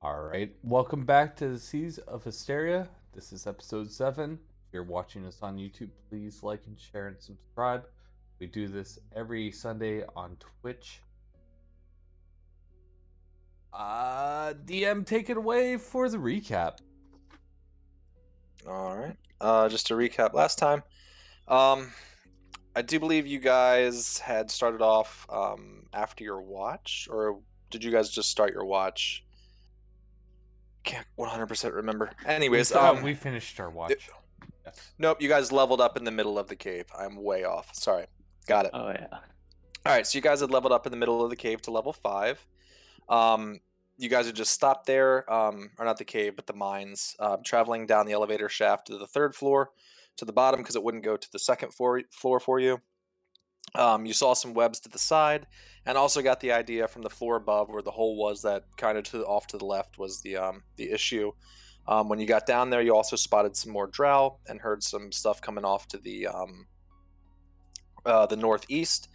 All right, welcome back to the Seas of Hysteria. This is episode 7. If you're watching us on YouTube, please like and share and subscribe. We do this every Sunday on Twitch. DM, take it away for the recap. All right. Just to recap last time, I do believe you guys had started off after your watch, or did you guys just start your watch? Can't 100% remember. Anyways, we finished our watch. Yes. Nope, you guys leveled up in the middle of the cave. I'm way off. Sorry. Got it. Oh yeah. All right, so you guys had leveled up in the middle of the cave to level 5. You guys had just stopped there, or not the cave, but the mines, traveling down the elevator shaft to the 3rd floor, to the bottom because it wouldn't go to the 2nd floor for you. You saw some webs to the side, and also got the idea from the floor above where the hole was that kind of off to the left was the issue. When you got down there, you also spotted some more drow and heard some stuff coming off to the northeast.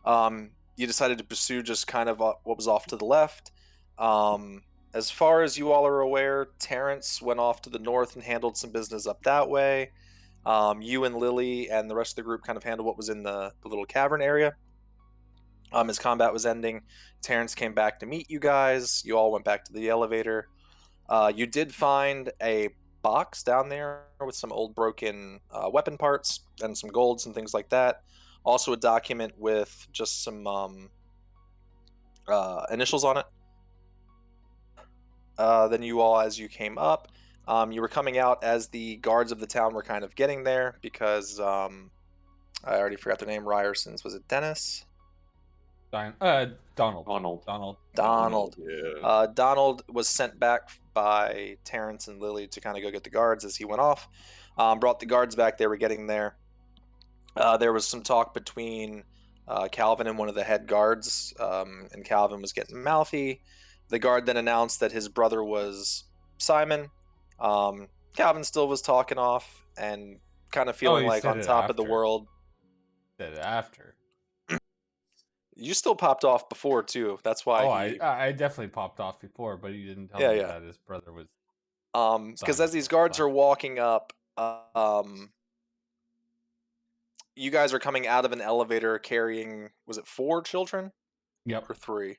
You decided to pursue just kind of what was off to the left. As far as you all are aware, Terrence went off to the north and handled some business up that way. You and Lily and the rest of the group kind of handled what was in the little cavern area. As combat was ending, Terrence came back to meet you guys. You all went back to the elevator. You did find a box down there with some old broken weapon parts and some golds and things like that. Also a document with just some initials on it. Then you all, as you came up, you were coming out as the guards of the town were kind of getting there because I already forgot their name. Ryerson's, was it Dennis? Donald. Donald. Yeah. Donald was sent back by Terrence and Lily to kind of go get the guards as he went off. Brought the guards back. They were getting there. There was some talk between Calvin and one of the head guards, and Calvin was getting mouthy. The guard then announced that his brother was Simon. Calvin still was talking off and kind of feeling like on top of the world. Said it after. You still popped off before too. That's why. I definitely popped off before, but he didn't tell me that his brother was. Because as these guards are walking up, you guys are coming out of an elevator carrying, was it 4 children? Yep. Or 3?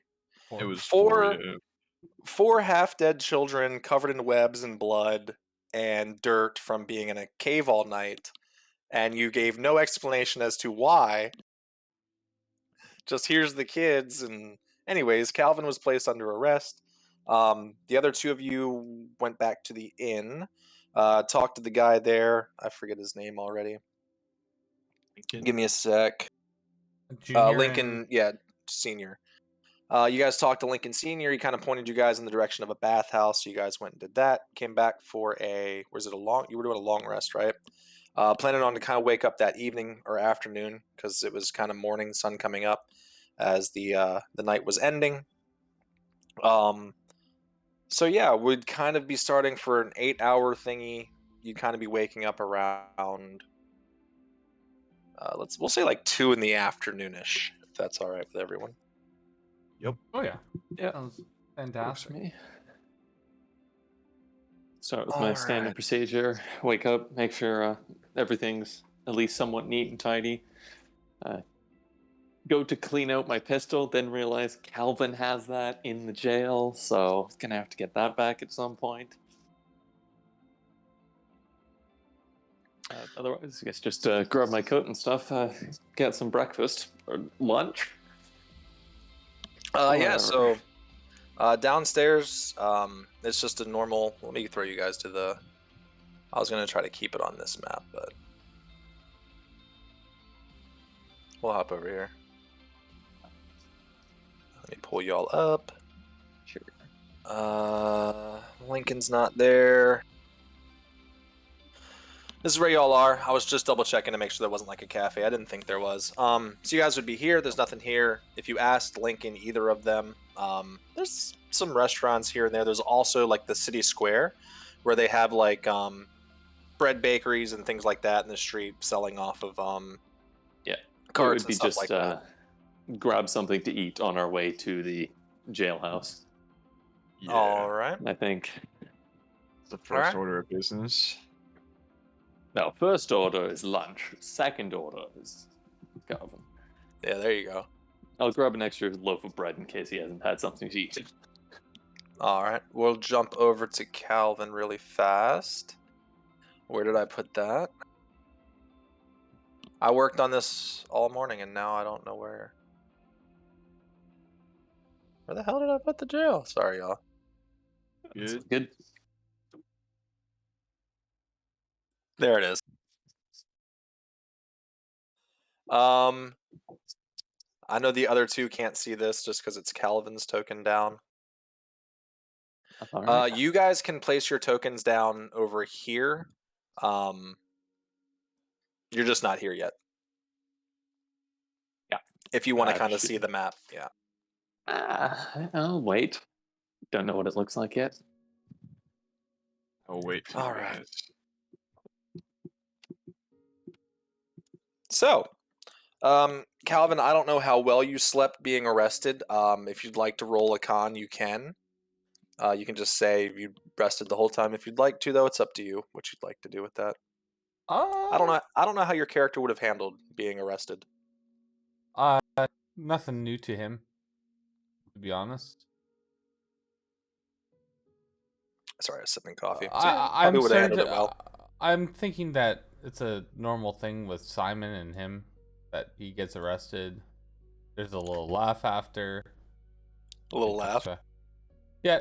It was 4. Yeah. 4 half-dead children covered in webs and blood and dirt from being in a cave all night, and you gave no explanation as to why. Just here's the kids, and anyways, Calvin was placed under arrest. The other 2 of you went back to the inn, talked to the guy there. I forget his name already. Give me a sec. Lincoln, Senior. You guys talked to Lincoln Senior. He kind of pointed you guys in the direction of a bathhouse. So you guys went and did that. Came back for you were doing a long rest, right? Planning on to kind of wake up that evening or afternoon because it was kind of morning, sun coming up as the night was ending. So yeah, we'd kind of be starting for an 8-hour thingy. You'd kind of be waking up around we'll say like 2 in the afternoonish, if that's all right with everyone. Yep. Oh yeah. Yeah. That was fantastic. Me. Start with my standard procedure. Wake up, make sure everything's at least somewhat neat and tidy. Go to clean out my pistol, then realize Calvin has that in the jail, so I'm gonna have to get that back at some point. Otherwise, I guess just grab my coat and stuff, get some breakfast or lunch. So downstairs, it's just a normal. Let me throw you guys to the. I was gonna try to keep it on this map, but we'll hop over here. Let me pull y'all up. Sure. Lincoln's not there. This is where y'all are. I was just double checking to make sure there wasn't like a cafe. I didn't think there was. So you guys would be here. There's nothing here. If you asked Lincoln either of them, there's some restaurants here and there. There's also like the city square where they have like bread bakeries and things like that in the street selling off of carts and stuff like that. Grab something to eat on our way to the jailhouse. Yeah. All right. I think. It's the first Alright. order of business. No, first order is lunch. Second order is Calvin. Yeah, there you go. I'll grab an extra loaf of bread in case he hasn't had something to eat. All right. We'll jump over to Calvin really fast. Where did I put that? I worked on this all morning and now I don't know where. Where the hell did I put the jail? Sorry, y'all. Good. Good. There it is. I know the other two can't see this just because it's Calvin's token down. All right. You guys can place your tokens down over here. You're just not here yet. Yeah. If you want to That kind of should- see the map, yeah. I'll wait. Don't know what it looks like yet. I'll wait for All you right. guys. So, Calvin, I don't know how well you slept being arrested. If you'd like to roll a con, you can. You can just say you rested the whole time. If you'd like to, though, it's up to you what you'd like to do with that. I don't know. I don't know how your character would have handled being arrested. Nothing new to him, to be honest. Sorry, I was sipping coffee. So, I, yeah, I'm probably would have starting handled to. it well. I'm thinking that it's a normal thing with Simon and him that he gets arrested. There's a little laugh after. A little laugh. Yeah,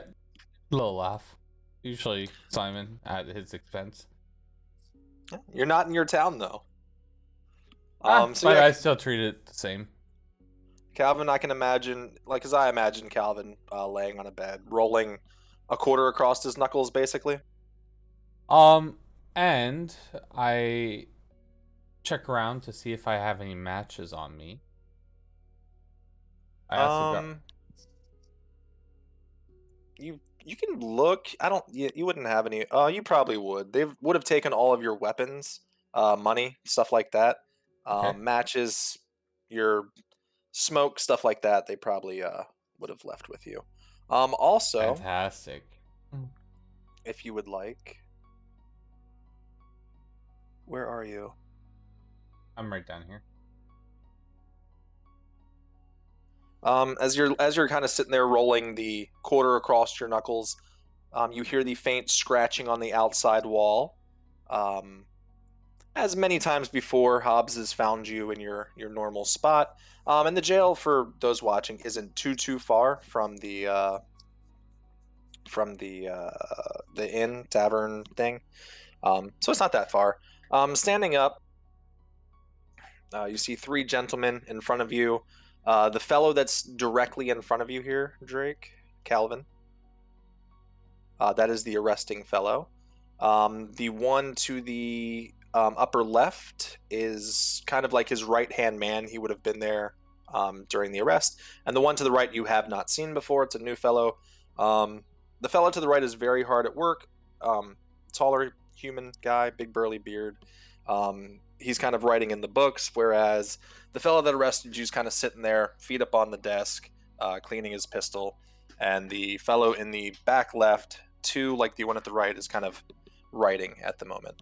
a little laugh. Usually Simon at his expense. You're not in your town though. So But yeah, I still treat it the same. Calvin, I can imagine, like, as I imagine Calvin laying on a bed, rolling a quarter across his knuckles, basically. And I check around to see if I have any matches on me. I also got. You can look. I don't. You wouldn't have any. You probably would. They would have taken all of your weapons, money, stuff like that. Okay. Matches, your smoke, stuff like that. They probably would have left with you. Also, Fantastic. if you would like, where are you? I'm right down here. As you're kind of sitting there rolling the quarter across your knuckles, you hear the faint scratching on the outside wall. As many times before, Hobbs has found you in your normal spot. And the jail, for those watching, isn't too far from the inn tavern thing. So it's not that far. Standing up, you see three gentlemen in front of you. The fellow that's directly in front of you here, Drake, Calvin. That is the arresting fellow. The one to the upper left is kind of like his right-hand man. He would have been there during the arrest. And the one to the right you have not seen before. It's a new fellow. The fellow to the right is very hard at work. Taller human guy, big burly beard. He's kind of writing in the books, whereas the fellow that arrested you is kind of sitting there, feet up on the desk, cleaning his pistol. And the fellow in the back left, too, like the one at the right, is kind of writing at the moment.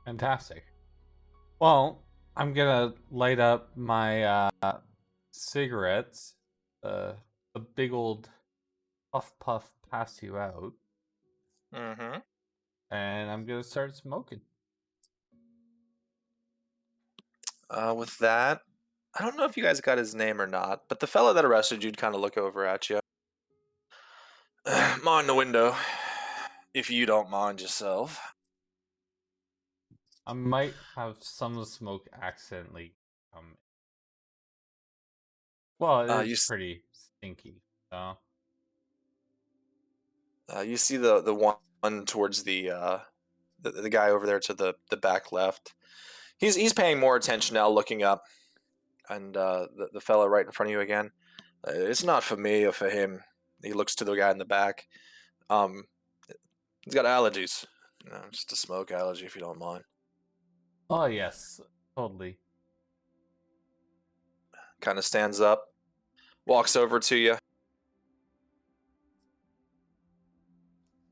Fantastic. Well, I'm gonna light up my cigarettes. A big old puff pass you out, Mm-hmm. and I'm gonna start smoking. With that, I don't know if you guys got his name or not, but the fellow that arrested you'd kind of look over at you. Mind the window, if you don't mind yourself. I might have some of the smoke accidentally come. Well, it's pretty stinky, so. You see the one towards the guy over there to the back left. He's paying more attention now, looking up, and the fellow right in front of you again. It's not for me or for him. He looks to the guy in the back. He's got allergies. Just a smoke allergy, if you don't mind. Oh yes, totally. Kind of stands up, walks over to you.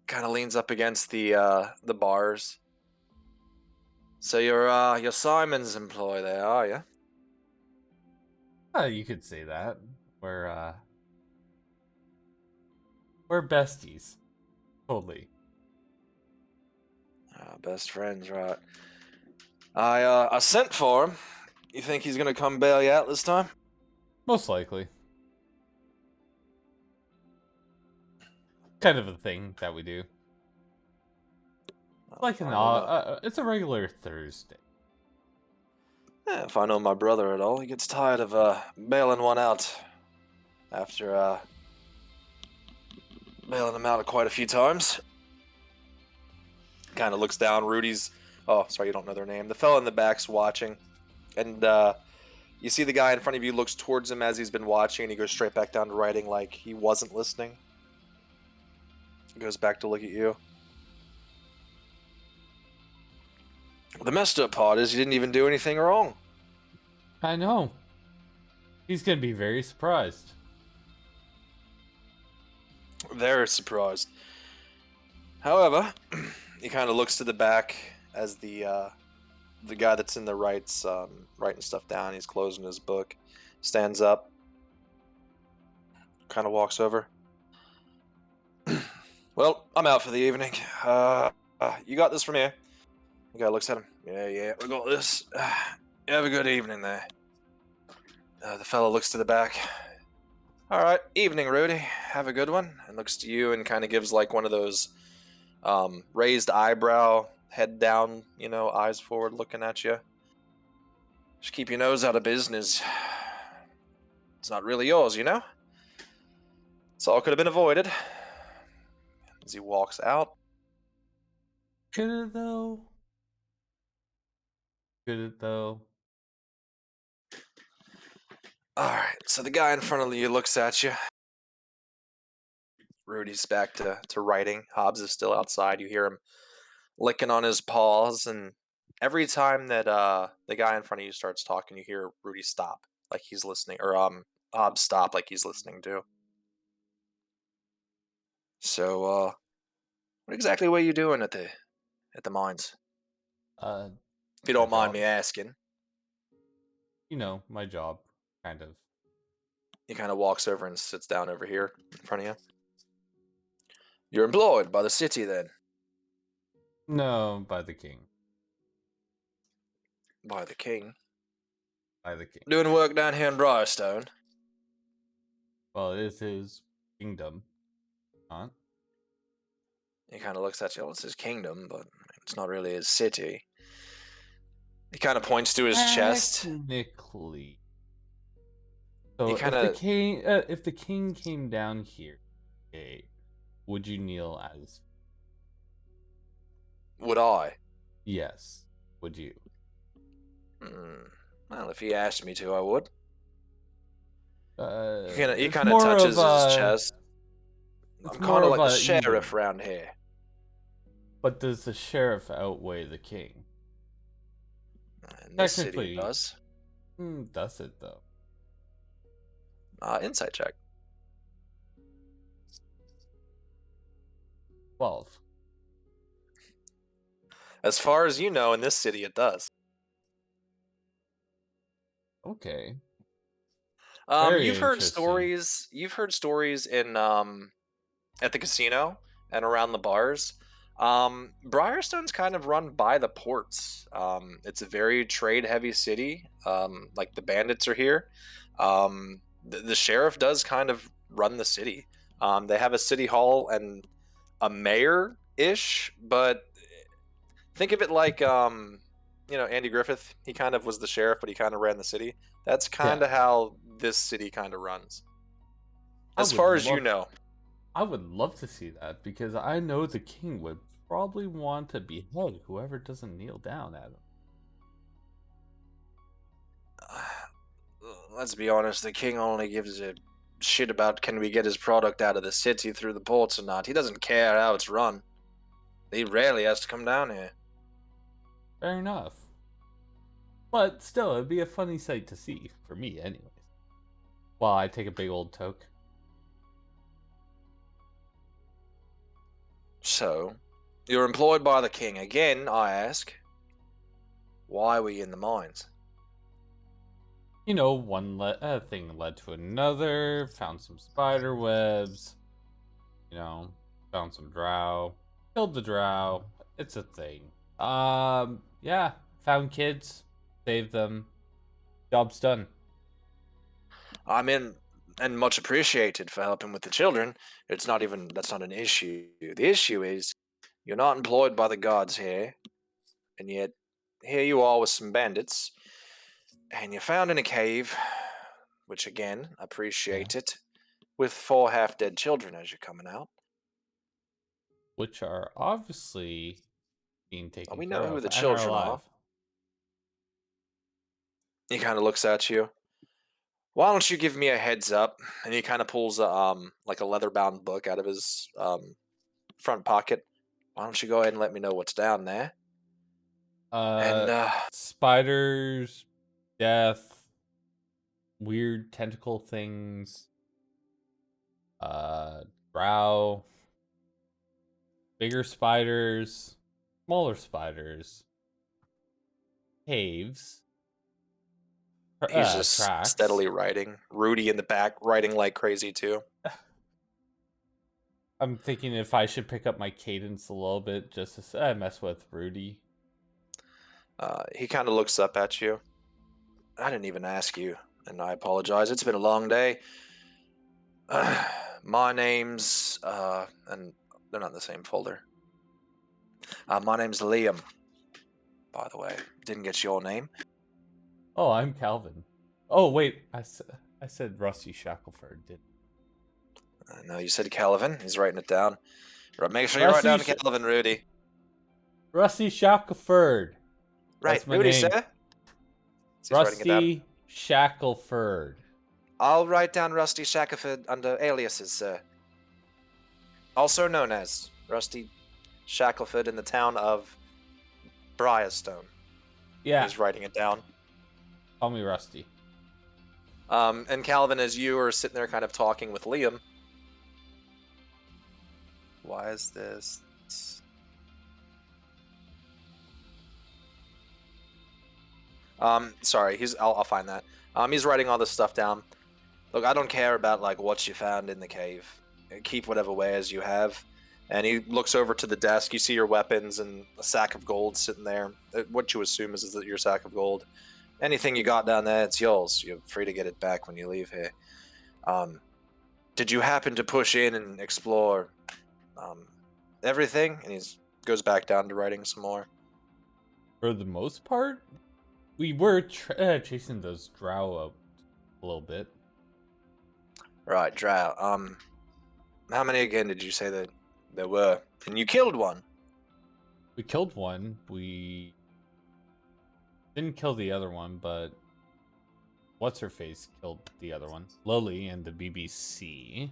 kind of leans up against the bars. So you're Simon's employee there, are you? You could say that. We're besties. Totally. Best friends, right? I sent for him. You think he's gonna come bail you out this time? Most likely. Kind of a thing that we do. Like it's a regular Thursday. Yeah, if I know my brother at all, he gets tired of bailing one out after bailing him out quite a few times. Kind of looks down. Rudy's. Oh, sorry, you don't know their name. The fellow in the back's watching, and you see the guy in front of you looks towards him as he's been watching, and he goes straight back down to writing like he wasn't listening. He goes back to look at you. The messed up part is you didn't even do anything wrong. I know. He's gonna be very surprised. Very surprised. However, he kind of looks to the back as the guy that's in the right's writing stuff down. He's closing his book. Stands up. Kind of walks over. Well, I'm out for the evening. You got this from here. The guy looks at him. Yeah, we got this. You have a good evening there. The fellow looks to the back. All right, evening, Rudy. Have a good one. And looks to you and kind of gives like one of those raised eyebrow, head down, eyes forward looking at you. Just keep your nose out of business. It's not really yours, This all could have been avoided. As he walks out. Could it though? Alright, so the guy in front of you looks at you. Rudy's back to writing. Hobbs is still outside. You hear him licking on his paws, and every time that the guy in front of you starts talking, you hear Rudy stop like he's listening, or Hobbs stop like he's listening too. So, what exactly were you doing at the mines? If you don't mind me asking. My job, kind of. He kind of walks over and sits down over here in front of you. You're employed by the city, then? No, by the king. By the king? By the king. Doing work down here in Briarstone? Well, it is his kingdom. Huh? He kind of looks at you. Well, it's his kingdom, but it's not really his city. He kind of points to his chest. Technically. So if the king came down here, okay, would you kneel as? Would I? Yes. Would you? Well, if he asked me to, I would. He kind more of touches of his chest. I'm kind of like the sheriff around here. But does the sheriff outweigh the king? In this city, it does. Does it though? Insight check. 12. As far as you know, in this city, it does. Okay. You've heard stories. You've heard stories in at the casino and around the bars. Briarstone's kind of run by the ports. It's a very trade-heavy city. Like the bandits are here. The sheriff does kind of run the city. They have a city hall and a mayor-ish, but think of it like Andy Griffith. He kind of was the sheriff, but he kind of ran the city. That's kind of how this city kind of runs. As far as you know. I would love to see that, because I know the king would probably want to behead whoever doesn't kneel down at him. Let's be honest, the king only gives a shit about can we get his product out of the city through the ports or not. He doesn't care how it's run. He rarely has to come down here. Fair enough. But still, it'd be a funny sight to see, for me anyways. While I take a big old toke. So, you're employed by the king. Again, I ask, why were you in the mines? You know, one thing led to another. Found some spider webs. You know, found some drow. Killed the drow. It's a thing. Yeah. Found kids. Saved them. Job's done. I'm in, and much appreciated for helping with the children. That's not an issue. The issue is, you're not employed by the gods here, and yet here you are with some bandits, and you're found in a cave, which again, appreciate it, with 4 half-dead children as you're coming out. Which are obviously being taken We care know who of the and are children alive. are. He kind of looks at you. Why don't you give me a heads up? And he kind of pulls like a leather-bound book out of his front pocket. Why don't you go ahead and let me know what's down there? And Spiders, death, weird tentacle things, drow, bigger spiders, smaller spiders, caves. he's just Tracks. steadily writing. Rudy in the back writing like crazy too. I'm thinking if I should pick up my cadence a little bit just to mess with Rudy. He kind of looks up at you. I didn't even ask you, and I apologize. It's been a long day. My name's and they're not in the same folder. My name's Liam. By the way, didn't get your name. Oh, I'm Calvin. Oh wait, I said Rusty Shackelford. Did No, you said Calvin. He's writing it down. Make sure you write down Calvin, Rudy. Rusty Shackelford. Right, my Rudy, name. sir. Rusty Shackelford. I'll write down Rusty Shackelford under aliases, sir. Also known as Rusty Shackelford in the town of Briarstone. Yeah. He's writing it down. Call me Rusty. And Calvin, as you are sitting there kind of talking with Liam, why is this? Sorry, I'll find that. He's writing all this stuff down. Look, I don't care about like what you found in the cave. Keep whatever wares you have. And he looks over to the desk. You see your weapons and a sack of gold sitting there. What you assume is that your sack of gold. Anything you got down there, it's yours. You're free to get it back when you leave here. Did you happen to push in and explore everything? And he goes back down to writing some more. For the most part, we were chasing those drow a little bit. Right, drow. How many again did you say that there were? And you killed one. We killed one. We didn't kill the other one, but what's her face killed the other one. Lily and the BBC.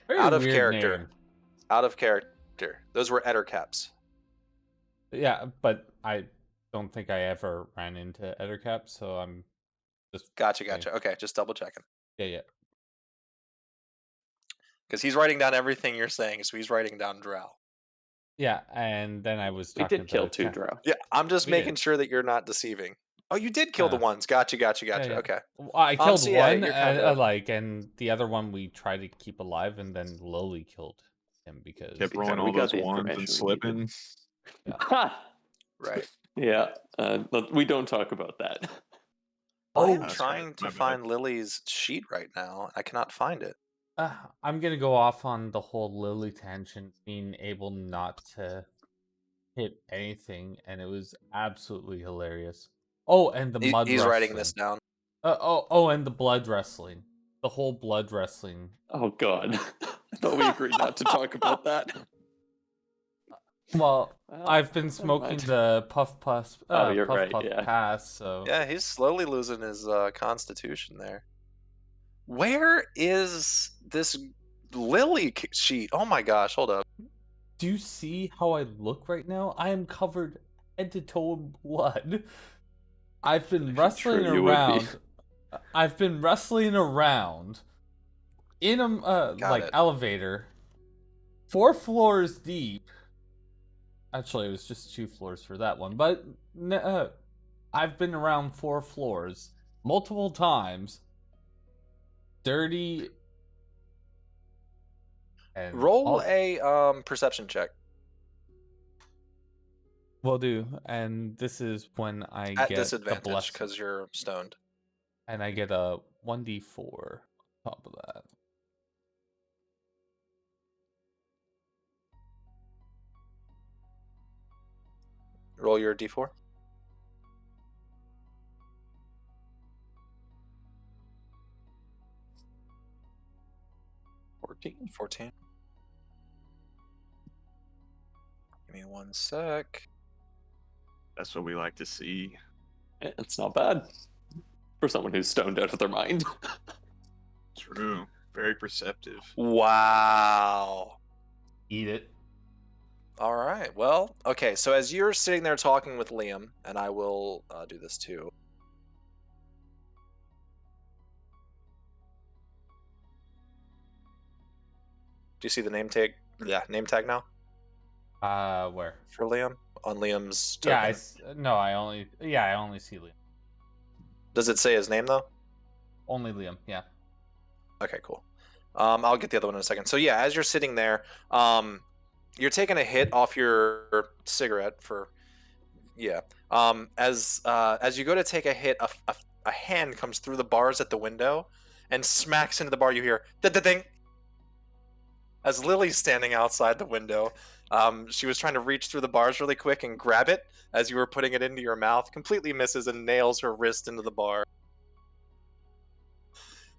Very Out of weird character. name. Out of character. Those were Ettercaps. Yeah, but I don't think I ever ran into Ettercap, so I'm just Gotcha. Okay, just double checking. Yeah. Because he's writing down everything you're saying, so he's writing down drow. Yeah, and then I was We talking did kill about 2 drow. Yeah, I'm just We making did. sure that you're not deceiving. Oh, you did kill the ones. Gotcha. Yeah. Okay. Well, I killed so yeah, one, you're kinda- and the other one we tried to keep alive, and then Lily killed him because Kept Yeah, rolling we all got those the ones and information we needed. slipping. Ha! Right. Yeah, we don't talk about that. I am That's trying right, to my bad. find Lily's sheet right now. I cannot find it. I'm gonna go off on the whole Lily tangent, being able not to hit anything, and it was absolutely hilarious. Oh, and the mud He's wrestling. writing this down. And the blood wrestling. The whole blood wrestling. Oh god. I thought we agreed not to talk about that. Well, Well, I've been never smoking mind. the puff puff You're right, yeah. pass, so Yeah, he's slowly losing his constitution there. Where is this Lily sheet? Oh my gosh, hold up. do you see how I look right now? I am covered head to toe in blood. I've been wrestling True, you would be. around. I've been wrestling around in a Got it. elevator 4 floors deep. Actually, it was just 2 floors for that one. But I've been around 4 floors multiple times. Dirty. And Roll a perception check. Will do. And this is when I At get disadvantage the blessing. because you're stoned. And I get a 1d4 on top of that. Roll your d4. 14. Give me 1 sec. That's what we like to see. It's not bad for someone who's stoned out of their mind. True. Very perceptive. Wow. Eat it. All right. Well, okay. So as you're sitting there talking with Liam, and I will do this too. Do you see the name tag? Yeah, name tag now Where? for Liam on Liam's token. Yeah, I only see Liam. Does it say his name though? Only Liam, yeah. Okay, cool. I'll get the other one in a second. So yeah, as you're sitting there, you're taking a hit off your cigarette for, yeah. As you go to take a hit, a hand comes through the bars at the window and smacks into the bar. You hear ding. As Lily's standing outside the window, she was trying to reach through the bars really quick and grab it as you were putting it into your mouth. Completely misses and nails her wrist into the bar.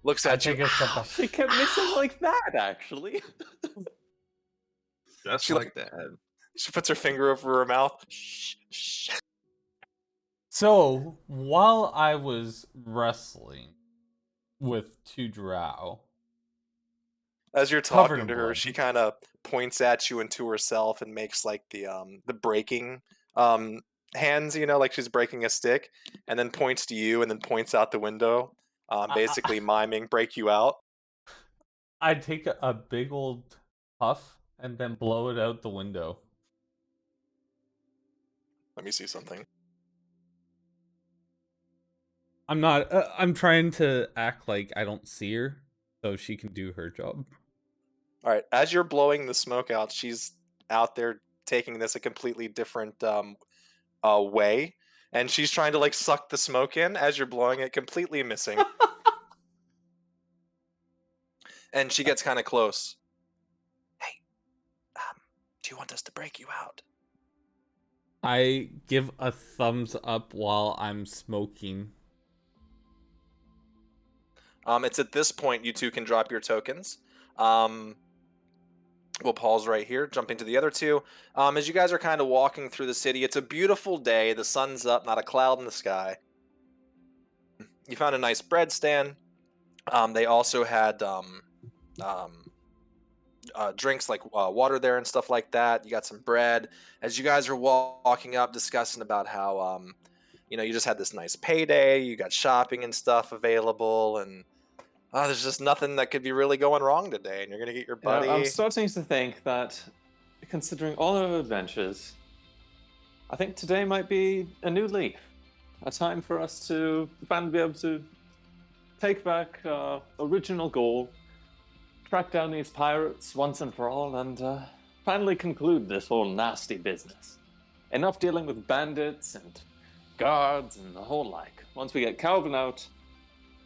Looks at you. Take a step back. She kept missing like that, actually. Just She like that. She puts her finger over her mouth. Shh. So, while I was wrestling with 2 drow, As you're Covered talking in to her, blood. she kind of points at you and to herself and makes like the breaking hands, like she's breaking a stick, and then points to you and then points out the window, basically miming break you out. I take a big old puff and then blow it out the window. Let me see something. I'm not. I'm trying to act like I don't see her, so she can do her job. All right, as you're blowing the smoke out, she's out there taking this a completely different way, and she's trying to like suck the smoke in as you're blowing it, completely missing. And she gets kind of close. Hey, do you want us to break you out? I give a thumbs up while I'm smoking. It's at this point you two can drop your tokens. We'll pause right here, jumping to the other two. As you guys are kind of walking through the city, it's a beautiful day. The sun's up, not a cloud in the sky. You found a nice bread stand. They also had drinks like water there and stuff like that. You got some bread. As you guys are walking up, discussing about how you just had this nice payday. You got shopping and stuff available, and there's just nothing that could be really going wrong today. And you're gonna get your buddy. I'm starting to think that, considering all our adventures, I think today might be a new leaf. A time for us to finally be able to take back our original goal, track down these pirates once and for all, and finally conclude this whole nasty business. Enough dealing with bandits and guards and the whole like. Once we get Calvin out,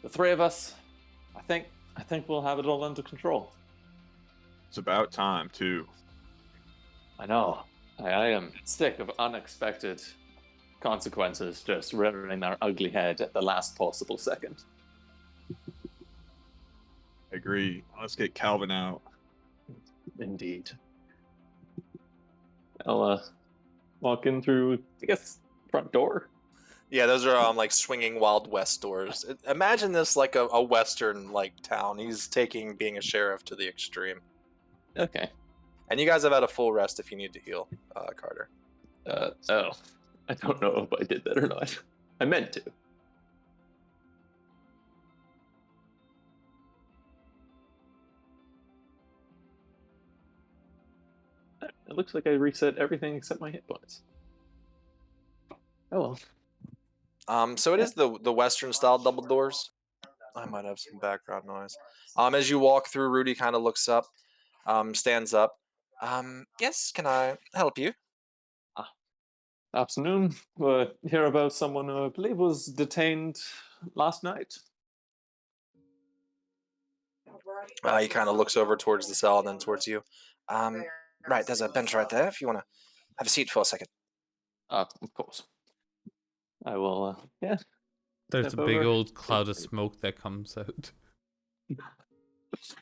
the 3 of us, I think we'll have it all under control. It's about time, too. I know. I am sick of unexpected consequences just rearing their ugly head at the last possible second. I agree. Let's get Calvin out. Indeed. I'll walk in through, I guess, front door. Yeah, those are like swinging Wild West doors. Imagine this like a Western like town. He's taking being a sheriff to the extreme. Okay. And you guys have had a full rest if you need to heal, Carter. Oh. I don't know if I did that or not. I meant to. It looks like I reset everything except my hit points. Oh well. So it is the Western style double doors. I might have some background noise. As you walk through, Rudy kind of looks up, stands up. Yes, can I help you? Afternoon. Hear about someone who I believe was detained last night. He kind of looks over towards the cell and then towards you. Right, there's a bench right there if you want to have a seat for a second. Of course. I will, yeah. There's Step a big over. old cloud of smoke that comes out.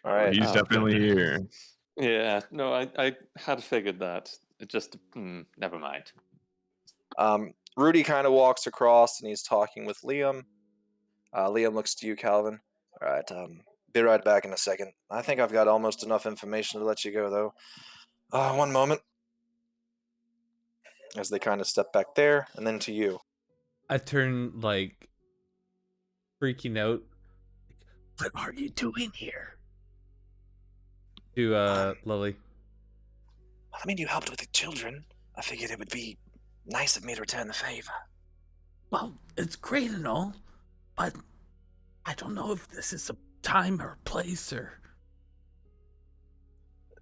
All right. He's definitely here. Yeah, no, I had figured that. It just, never mind. Rudy kind of walks across and he's talking with Liam. Liam looks to you, Calvin. All right, be right back in a second. I think I've got almost enough information to let you go, though. One moment. As they kind of step back there, and then to you. I turn, like, freaking out. What are you doing here? To, Lily. I mean, you helped with the children. I figured it would be nice of me to return the favor. Well, it's great and all, but I don't know if this is a time or place or...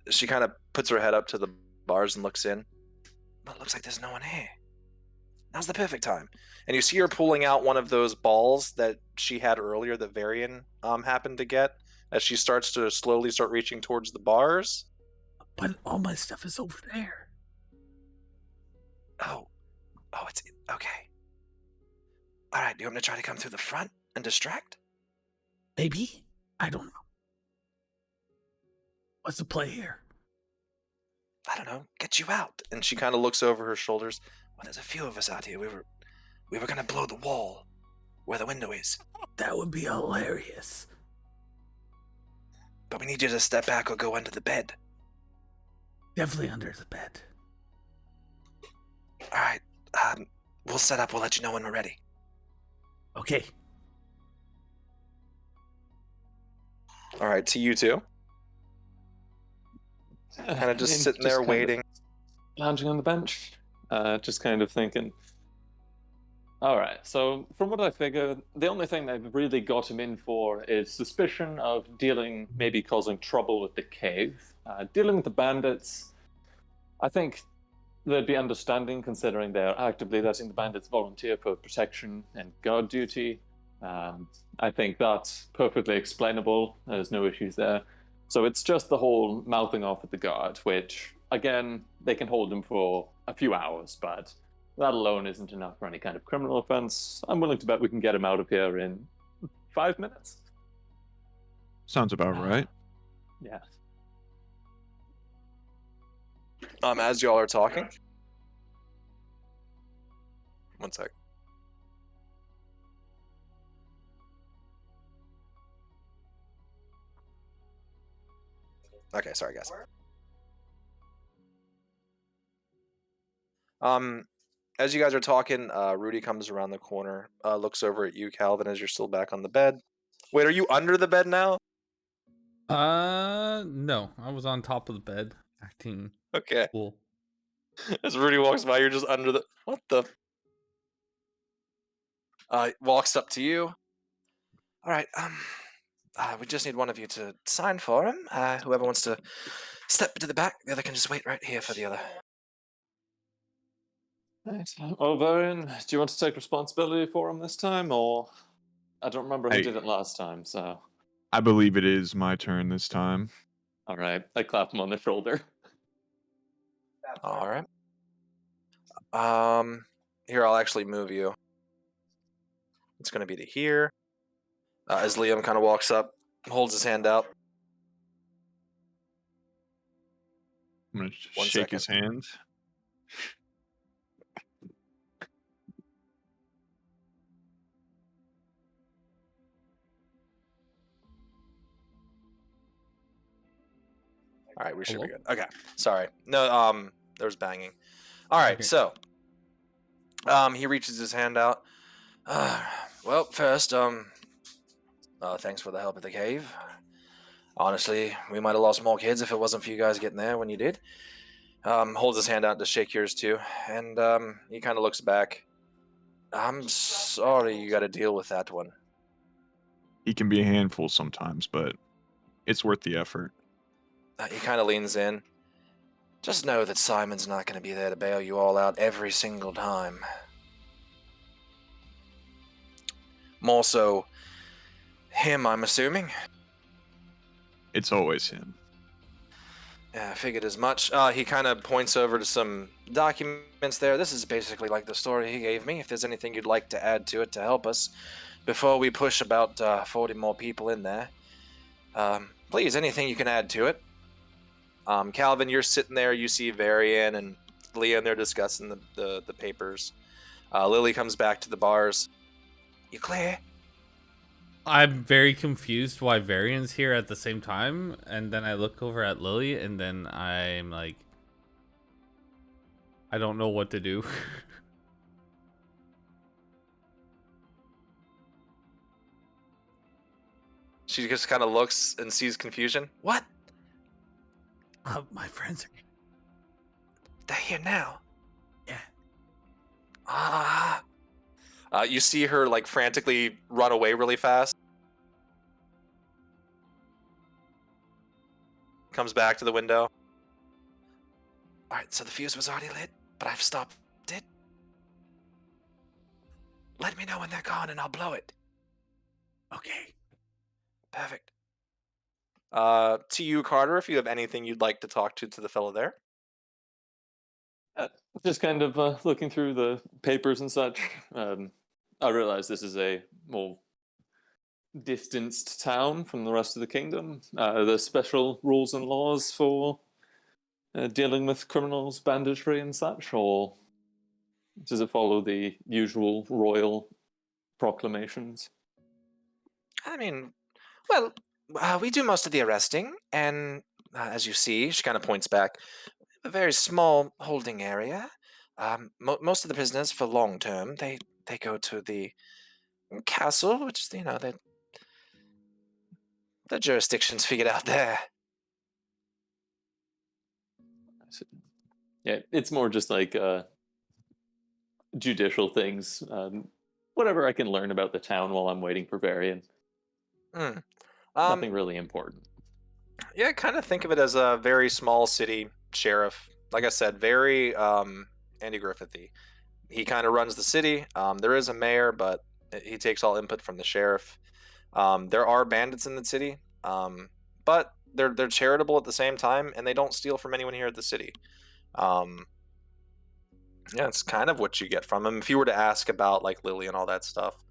She kind of puts her head up to the bars and looks in. Well, it looks like there's no one here. Now's the perfect time. And you see her pulling out one of those balls that she had earlier that Varian happened to get as she starts to slowly start reaching towards the bars. But all my stuff is over there. Oh, it's okay. All right, do you want me to try to come through the front and distract? Maybe? I don't know. What's the play here? I don't know, get you out. And she kind of looks over her shoulders. Well, there's a few of us out here. We were gonna blow the wall where the window is. That would be hilarious. But we need you to step back or go under the bed. Definitely under the bed. All right, we'll set up. We'll let you know when we're ready. Okay. All right, to you two. Kind of just sitting there waiting. Lounging on the bench. Just kind of thinking. All right, so from what I figure, the only thing they've really got him in for is suspicion of maybe causing trouble with the cave. Dealing with the bandits, I think they'd be understanding considering they're actively letting the bandits volunteer for protection and guard duty. I think that's perfectly explainable. There's no issues there. So it's just the whole mouthing off at the guard, which, again, they can hold him for a few hours, but that alone isn't enough for any kind of criminal offense. I'm willing to bet we can get him out of here in 5 minutes. Sounds about right. Yeah. As y'all are talking. One sec. Okay, sorry guys. As you guys are talking, Rudy comes around the corner, looks over at you, Calvin, as you're still back on the bed. Wait, are you under the bed now? No. I was on top of the bed, acting Okay. cool. As Rudy walks by, you're just under the... What the... walks up to you. All right, we just need one of you to sign for him. Whoever wants to step to the back, the other can just wait right here for the other. Right. Oh, Varian, do you want to take responsibility for him this time, or... I don't remember who Hey. did it last time, so... I believe it is my turn this time. All right, I clap him on the shoulder. All right. Here, I'll actually move you. It's going to be to here. As Liam kind of walks up, holds his hand out. I'm going to One shake second. his hand. All right, we should be Hello? good. Okay, sorry. No, there was banging. All right, Okay. so he reaches his hand out. Well, first, thanks for the help at the cave. Honestly, we might have lost more kids if it wasn't for you guys getting there when you did. Holds his hand out to shake yours too, and he kind of looks back. I'm sorry you got to deal with that one. He can be a handful sometimes, but it's worth the effort. He kind of leans in. Just know that Simon's not going to be there to bail you all out every single time. More so him, I'm assuming. It's always him. Yeah, I figured as much. He kind of points over to some documents there. This is basically like the story he gave me. If there's anything you'd like to add to it to help us before we push about 40 more people in there, please, anything you can add to it. Calvin, you're sitting there. You see Varian and Leah, and they're discussing the papers. Lily comes back to the bars. You clear? I'm very confused why Varian's here at the same time, and then I look over at Lily, and then I'm like, I don't know what to do. She just kind of looks and sees confusion. What? My friends are... They're here now. Yeah. You see her like frantically run away really fast. Comes back to the window. Alright, so the fuse was already lit, but I've stopped it. Let me know when they're gone and I'll blow it. Okay. Perfect. To you, Carter, if you have anything you'd like to talk to the fellow there. Just kind of looking through the papers and such. I realize this is a more distanced town from the rest of the kingdom. There's special rules and laws for dealing with criminals, banditry, and such, or does it follow the usual royal proclamations? I mean, well, we do most of the arresting, and as you see, she kind of points back, a very small holding area. Most of the prisoners, for long term, they go to the castle, which the jurisdiction's figured out there. Yeah, it's more just like judicial things. Whatever I can learn about the town while I'm waiting for Varian. Nothing really important. Yeah, kind of think of it as a very small city sheriff. Like I said, very Andy Griffithy. He kind of runs the city. There is a mayor, but he takes all input from the sheriff. There are bandits in the city, but they're charitable at the same time, and they don't steal from anyone here at the city. Yeah, it's kind of what you get from him. If you were to ask about like Lily and all that stuff,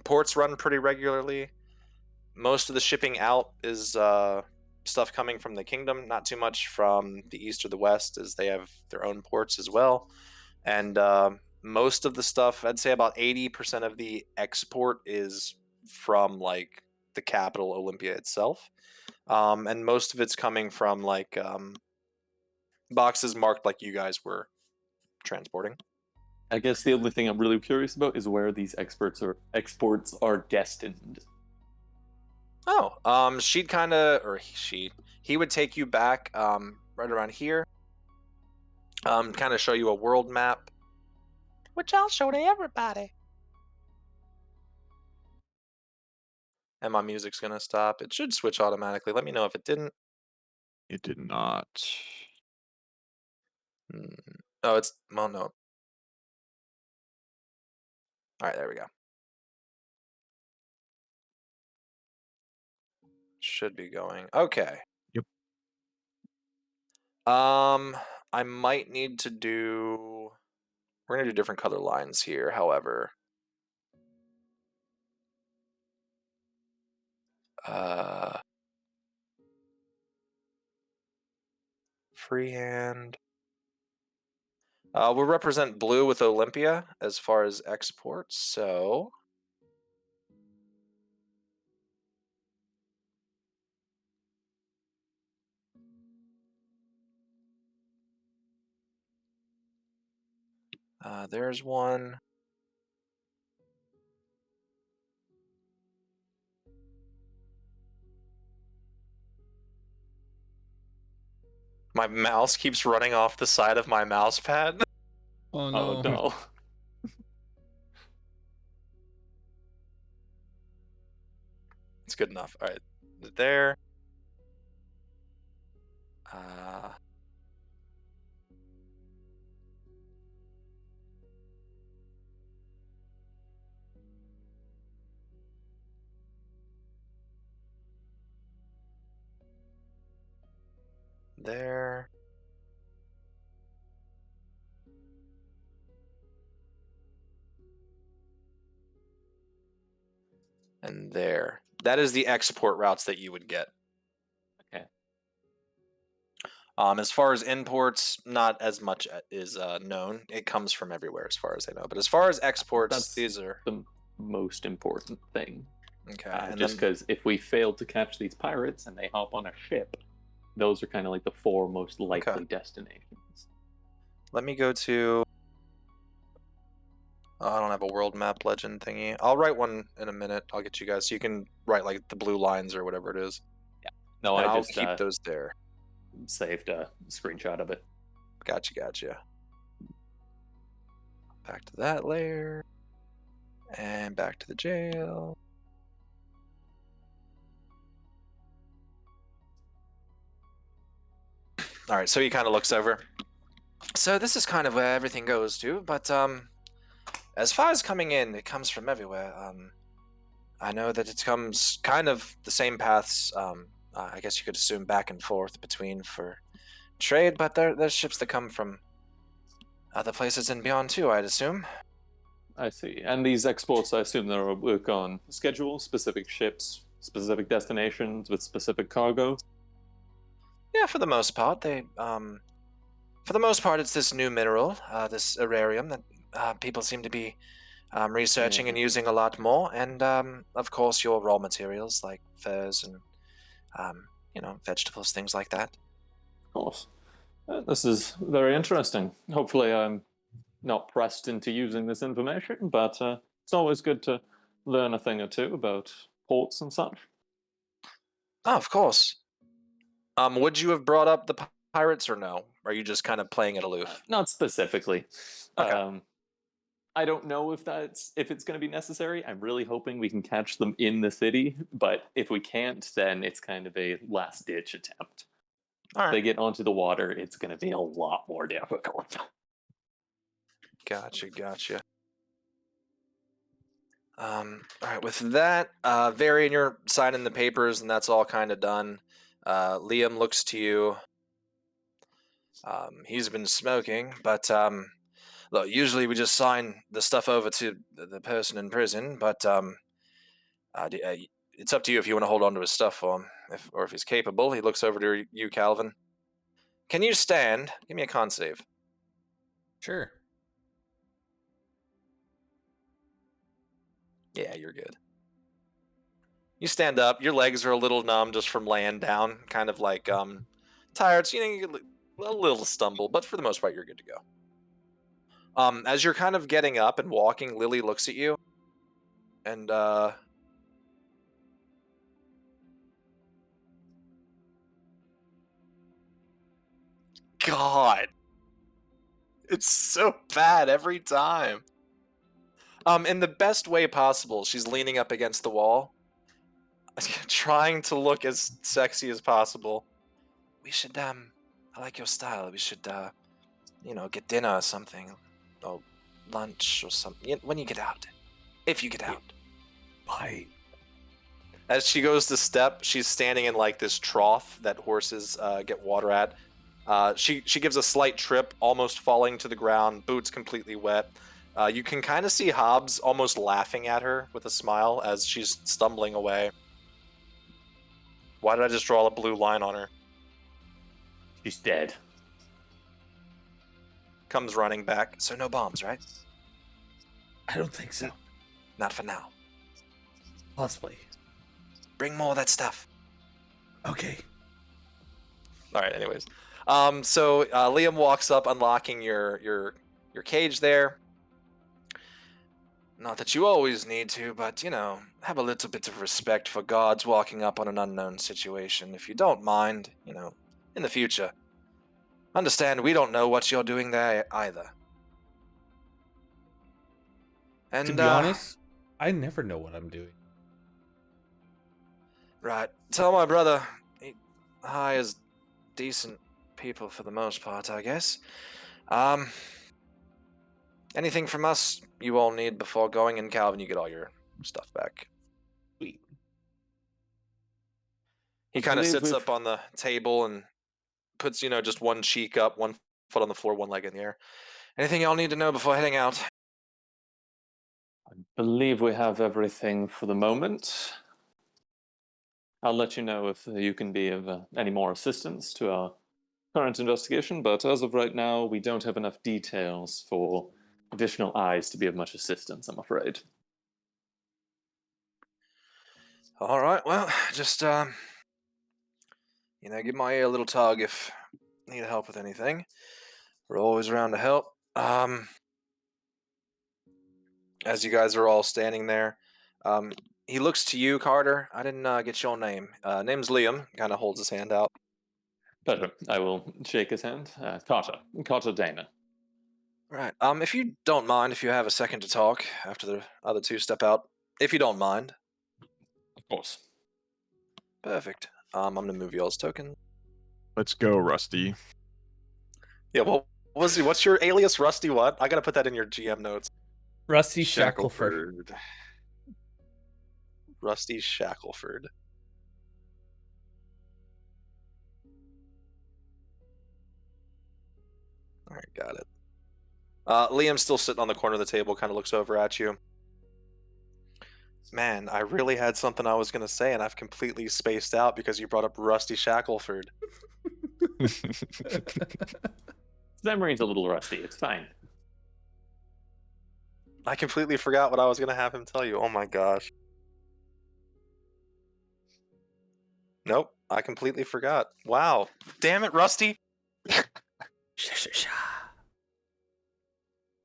ports run pretty regularly. Most of the shipping out is stuff coming from the kingdom, not too much from the east or the west, as they have their own ports as well. And most of the stuff, I'd say about 80% of the export is from like the capital, Olympia itself. And most of it's coming from like boxes marked like you guys were transporting. I guess the only thing I'm really curious about is where these exports are destined. Oh, she'd kind of, or he would take you back right around here. Kind of show you a world map, which I'll show to everybody. And my music's gonna stop. It should switch automatically. Let me know if it didn't. It did not. Oh, it's, well, no. All right, there we go. Should be going. Okay. Yep. I might need to do. We're gonna do different color lines here. However, freehand. We'll represent blue with Olympia as far as exports. So. There's one. My mouse keeps running off the side of my mouse pad. Oh no. Oh no. It's good enough. All right, there. There. And there. That is the export routes that you would get. Okay. As far as imports, not as much is known. It comes from everywhere, as far as I know. But as far as exports, That's these are the most important thing. okay. Just because if we fail to catch these pirates and they hop on a ship, those are kind of like the 4 most likely destinations. Let me go to. I don't have a world map legend thingy. I'll write one in a minute. I'll get you guys so you can write like the blue lines or whatever it is. Yeah. No, And I I'll just keep those there. saved a screenshot of it. Gotcha. Back to that layer. And back to the jail. Alright, so he kind of looks over. So this is kind of where everything goes to, but as far as coming in, it comes from everywhere. I know that it comes kind of the same paths, I guess you could assume back and forth between for trade, but there's ships that come from other places and beyond too, I'd assume. I see. And these exports, I assume they'll work on schedule, specific ships, specific destinations with specific cargo. Yeah, for the most part, it's this new mineral, this aerarium that people seem to be researching and using a lot more, and of course your raw materials like furs and vegetables, things like that. Of course. This is very interesting. Hopefully I'm not pressed into using this information, but it's always good to learn a thing or two about ports and such. Oh, of course. Would you have brought up the pirates or no? Or are you just kind of playing it aloof? Not specifically. Okay. I don't know if it's going to be necessary. I'm really hoping we can catch them in the city, but if we can't, then it's kind of a last-ditch attempt. All right. If they get onto the water, it's going to be a lot more difficult. Gotcha. All right, with that, Varian, you're signing the papers, and that's all kind of done. Liam looks to you. He's been smoking, but look, usually we just sign the stuff over to the person in prison, but it's up to you if you want to hold on to his stuff for him, or if he's capable. He looks over to you, Calvin. Can you stand? Give me a con save. Sure. Yeah, you're good. You stand up. Your legs are a little numb just from laying down, kind of like tired. So you get a little stumble, but for the most part, you're good to go. As you're kind of getting up and walking, Lily looks at you, and God, it's so bad every time. In the best way possible, she's leaning up against the wall, trying to look as sexy as possible. We should, I like your style. We should, get dinner or something, or lunch or something. When you get out, if you get out. Bye. As she goes to step, she's standing in like this trough that horses get water at. She gives a slight trip, almost falling to the ground, boots completely wet. You can kind of see Hobbs almost laughing at her with a smile as she's stumbling away. Why did I just draw a blue line on her? She's dead. Comes running back. So no bombs, right? I don't think so. Not for now. Possibly. Bring more of that stuff. Okay. All right. Anyways, so Liam walks up, unlocking your cage there. Not that you always need to, but have a little bit of respect for guards walking up on an unknown situation, if you don't mind. In the future. Understand, we don't know what you're doing there either. And To be honest, I never know what I'm doing. right, tell my brother he hires decent people for the most part, I guess. Anything from us you all need before going, and Calvin, you get all your stuff back. Sweet. He kind of sits up on the table and puts, just one cheek up, one foot on the floor, one leg in the air. Anything y'all need to know before heading out? I believe we have everything for the moment. I'll let you know if you can be of any more assistance to our current investigation, but as of right now, we don't have enough details for additional eyes to be of much assistance, I'm afraid. All right, well, just, give my ear a little tug if you need help with anything. We're always around to help. As you guys are all standing there, he looks to you, Carter. I didn't get your name. Name's Liam. Kind of holds his hand out. Pleasure. I will shake his hand. Carter Dana. Right. If you don't mind, if you have a second to talk after the other two step out, if you don't mind. Of course. Perfect. I'm gonna move y'all's token. Let's go, Rusty. Yeah. Well, what's your alias? Rusty what? I gotta put that in your GM notes. Rusty Shackleford. Rusty Shackleford. All right, got it. Liam's still sitting on the corner of the table, kind of looks over at you. Man, I really had something I was going to say, and I've completely spaced out because you brought up Rusty Shackleford. His memory's a little rusty. It's fine. I completely forgot what I was going to have him tell you. Oh my gosh. Nope, I completely forgot. Wow. Damn it, Rusty.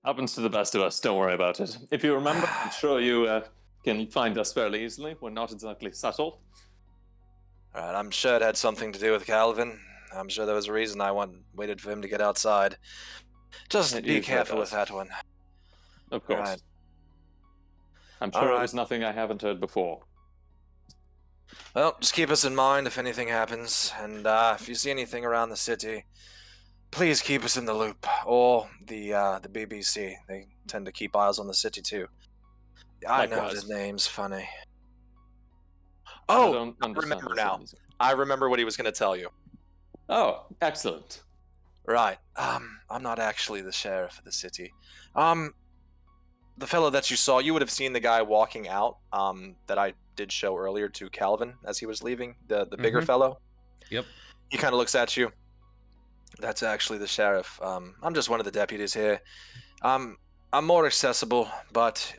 Happens to the best of us. Don't worry about it. If you remember, I'm sure you can find us fairly easily. We're not exactly subtle. All right, I'm sure it had something to do with Calvin. I'm sure there was a reason I waited for him to get outside. Just be careful with that one. Of course. Right. I'm sure it was nothing I haven't heard before. Well, just keep us in mind if anything happens, and if you see anything around the city, please keep us in the loop. Or the BBC. They tend to keep eyes on the city too. I know his name's funny. Oh, I remember now. I remember what he was going to tell you. Oh, excellent. Right. I'm not actually the sheriff of the city. The fellow that you saw, you would have seen the guy walking out, that I did show earlier to Calvin as he was leaving, the bigger fellow. Yep. He kind of looks at you. That's actually the sheriff. I'm just one of the deputies here. I'm more accessible, but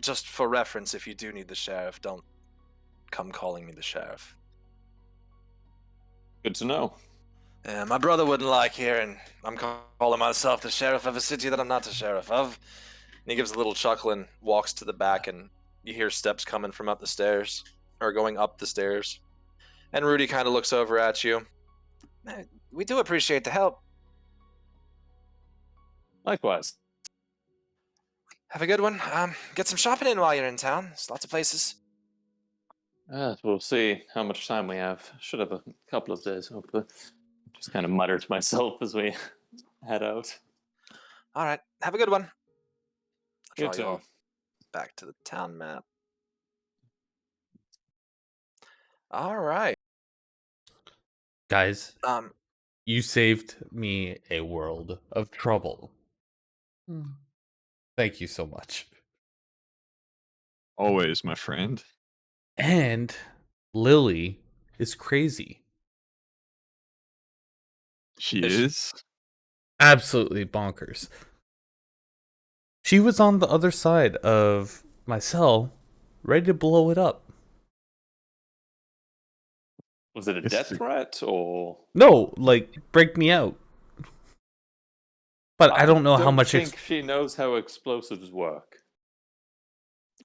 just for reference, if you do need the sheriff, don't come calling me the sheriff. Good to know. My brother wouldn't like hearing I'm calling myself the sheriff of a city that I'm not the sheriff of. And he gives a little chuckle and walks to the back, and you hear steps coming from up the stairs, or going up the stairs. And Rudy kind of looks over at you. We do appreciate the help. Likewise. Have a good one. Get some shopping in while you're in town. There's lots of places. We'll see how much time we have. Should have a couple of days, hopefully. Just kind of mutter to myself as we head out. All right. Have a good one. You too. Back to the town map. All right. Guys, you saved me a world of trouble. Thank you so much. Always, my friend. And Lily is crazy. She is? Absolutely bonkers. She was on the other side of my cell, ready to blow it up. Was it a death threat, or...? No, like, break me out. But I don't know how much... I think she knows how explosives work.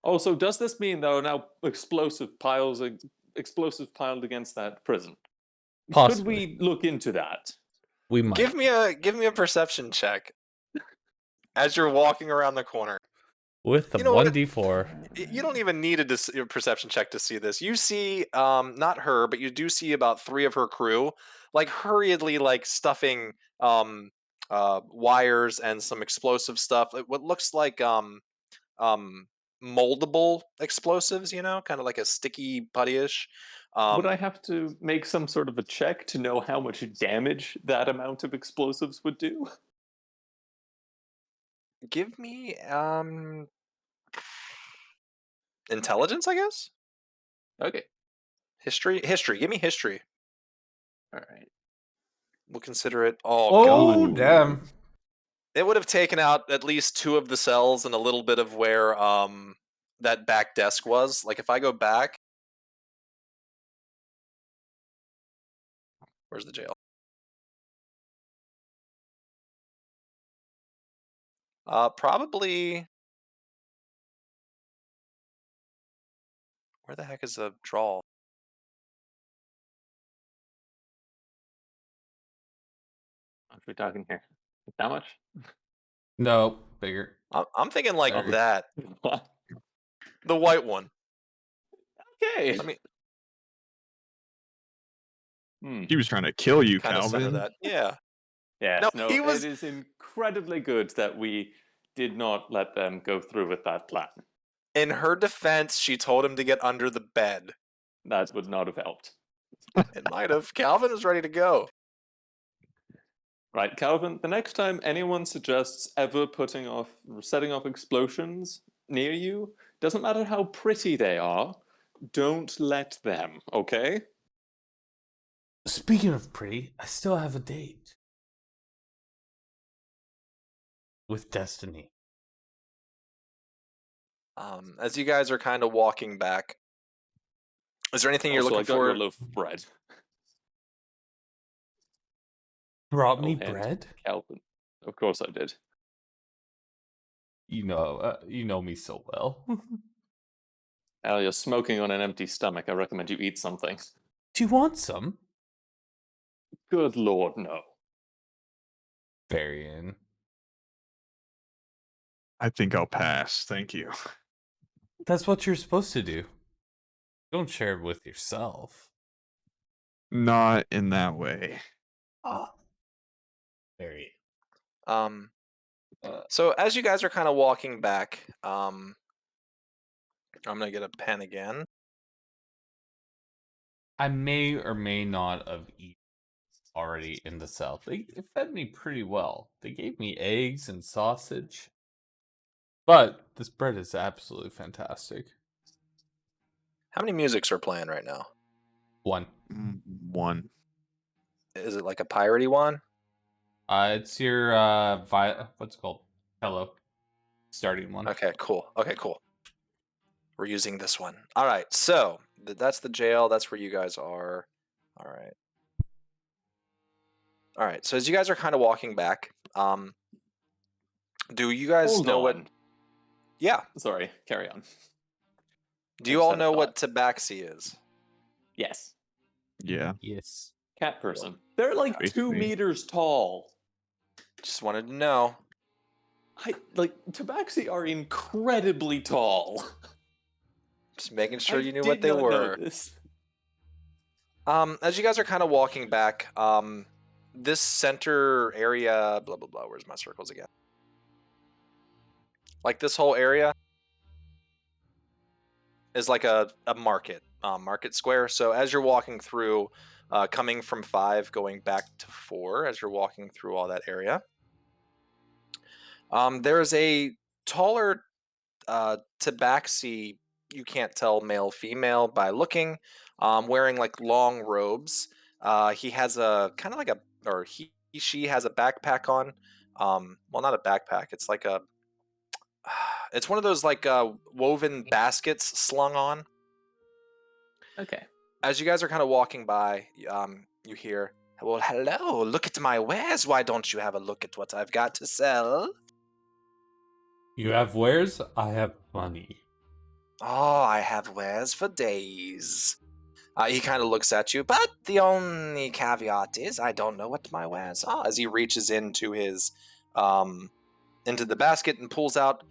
Oh, so does this mean there are now explosives piled against that prison? Possibly. Could we look into that? We might. Give me a perception check as you're walking around the corner. With the You know what? 1d4. You don't even need a perception check to see this. You see, not her, but you do see about 3 of her crew, like hurriedly, like stuffing wires and some explosive stuff. What looks like moldable explosives, kind of like a sticky puttyish. Would I have to make some sort of a check to know how much damage that amount of explosives would do? Give me intelligence, I guess. Okay. History. Give me history. All right. We'll consider it. Oh Oh, god. damn. It would have taken out at least 2 of the cells and a little bit of where that back desk was. Like if I go back, where's the jail? Probably. Where the heck is the draw? What are we talking here? That much? No, bigger. I'm thinking like There. that. The white one. Okay. Let me He was trying to kill you, kind of center Calvin. that. Yeah. Yes, No, he was- it is incredibly good that we did not let them go through with that plan. In her defense, she told him to get under the bed. That would not have helped. It might have. Calvin was ready to go. Right, Calvin, the next time anyone suggests ever setting off explosions near you, doesn't matter how pretty they are, don't let them, okay? Speaking of pretty, I still have a date. With Destiny. As you guys are kind of walking back, is there anything you're Also, looking I got for? you a loaf of bread. Brought me Oh, and bread? Calvin. Of course I did. You know me so well. Al, you're smoking on an empty stomach. I recommend you eat something. Do you want some? Good lord, no. Varian. I think I'll pass. Thank you. That's what you're supposed to do. Don't share it with yourself. Not in that way. Varian. So as you guys are kind of walking back, I'm gonna get a pen again. I may or may not have eaten already in the South. They fed me pretty well. They gave me eggs and sausage. But this bread is absolutely fantastic. How many musics are playing right now? One. One. Is it like a piratey one? It's your what's it called? Hello. Starting one. Okay, cool. We're using this one. All right, so that's the jail. That's where you guys are. All right. So as you guys are kind of walking back, do you guys Hold know what? on. Yeah. Sorry, carry on. Do I you just all had a know what thought. tabaxi is? Yes. Yeah. Yes. Cat person. They're like Basically. 2 meters tall. Just wanted to know. Tabaxi are incredibly tall. Just making sure I you knew did what they not know were. this. As you guys are kind of walking back, this center area, blah blah blah. Where's my circles again? Like this whole area is like a market, market square. So as you're walking through, coming from 5, going back to 4, as you're walking through all that area, there is a taller tabaxi. You can't tell male female by looking, wearing like long robes. He has a kind of like she has a backpack on. Well, not a backpack. It's like it's one of those like woven baskets slung on. Okay. As you guys are kind of walking by, you hear, "Well, hello, look at my wares. Why don't you have a look at what I've got to sell?" You have wares, I have money. Oh, I have wares for days. He kind of looks at you, but the only caveat is I don't know what my wares are. As he reaches into his, into the basket and pulls out.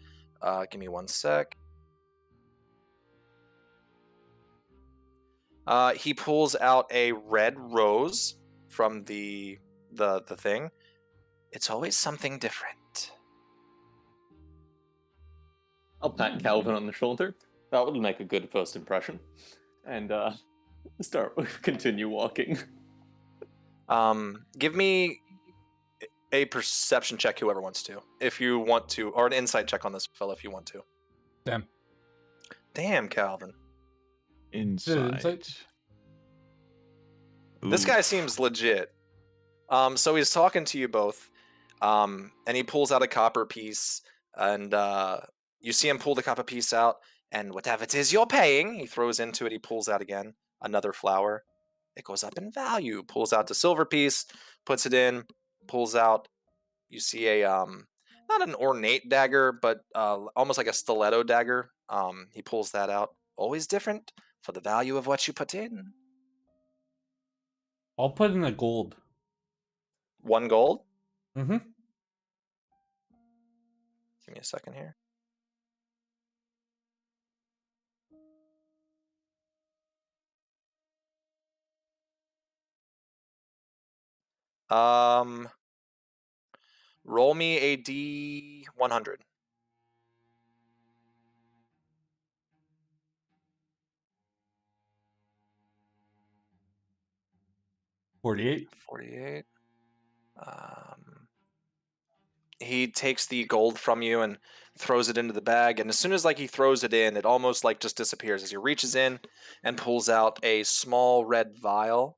Give me one sec. He pulls out a red rose from the thing. It's always something different. I'll pat Calvin on the shoulder. That would make a good first impression. And continue walking. Give me a perception check, whoever wants to, if you want to, or an insight check on this fellow if you want to. Damn, Calvin. Insight. This guy seems legit. So he's talking to you both, and he pulls out a copper piece, and you see him pull the copper piece out, and whatever it is you're paying, he throws into it. He pulls out again another flower. It goes up in value. Pulls out the silver piece, puts it in, pulls out. You see a not an ornate dagger, but almost like a stiletto dagger. He pulls that out. Always different for the value of what you put in. I'll put in a gold. 1 gold. Mm-hmm. Give me a second here. Roll me a D100. 48. 48. He takes the gold from you and throws it into the bag, and as soon as he throws it in, it almost just disappears as he reaches in and pulls out a small red vial.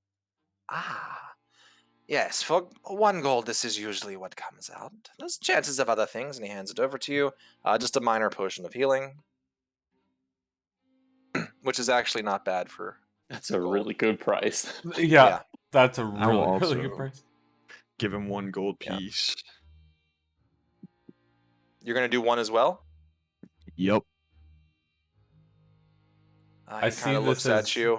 Yes, for 1 gold, this is usually what comes out. There's chances of other things, and he hands it over to you. Just a minor potion of healing, which is actually not bad for. That's a really good price. Yeah, that's a I will really, really good also price. give him 1 gold Yeah. piece. You're gonna do 1 as well? Yep. He kind of looks at you.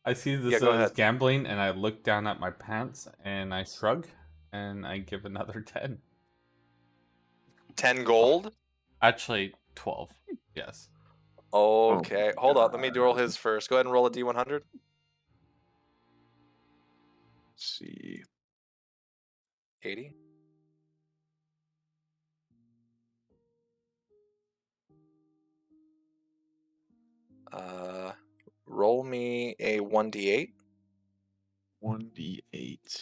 I see this as gambling, and I look down at my pants, and I shrug, and I give another 10. 10 gold? Actually, 12. Yes. Okay, Oh, hold on. Let me roll his first. Go ahead and roll a D100. Let's see. 80. Roll me a 1d8. 1d8.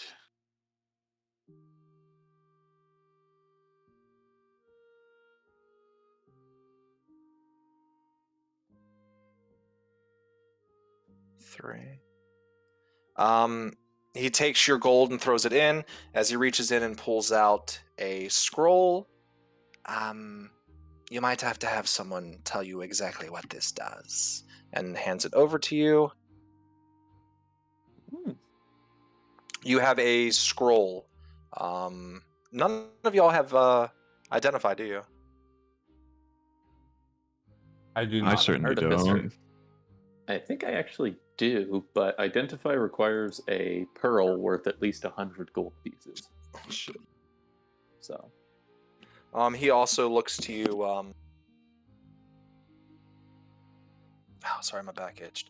Three. He takes your gold and throws it in. As he reaches in and pulls out a scroll, you might have to have someone tell you exactly what this does, and hands it over to you. You have a scroll. None of y'all have identified, do you? I do not. I certainly Artificer. don't. I think I actually do, but identify requires a pearl worth at least 100 gold pieces. Oh, shit. So. He also looks to you. Oh, sorry, my back itched.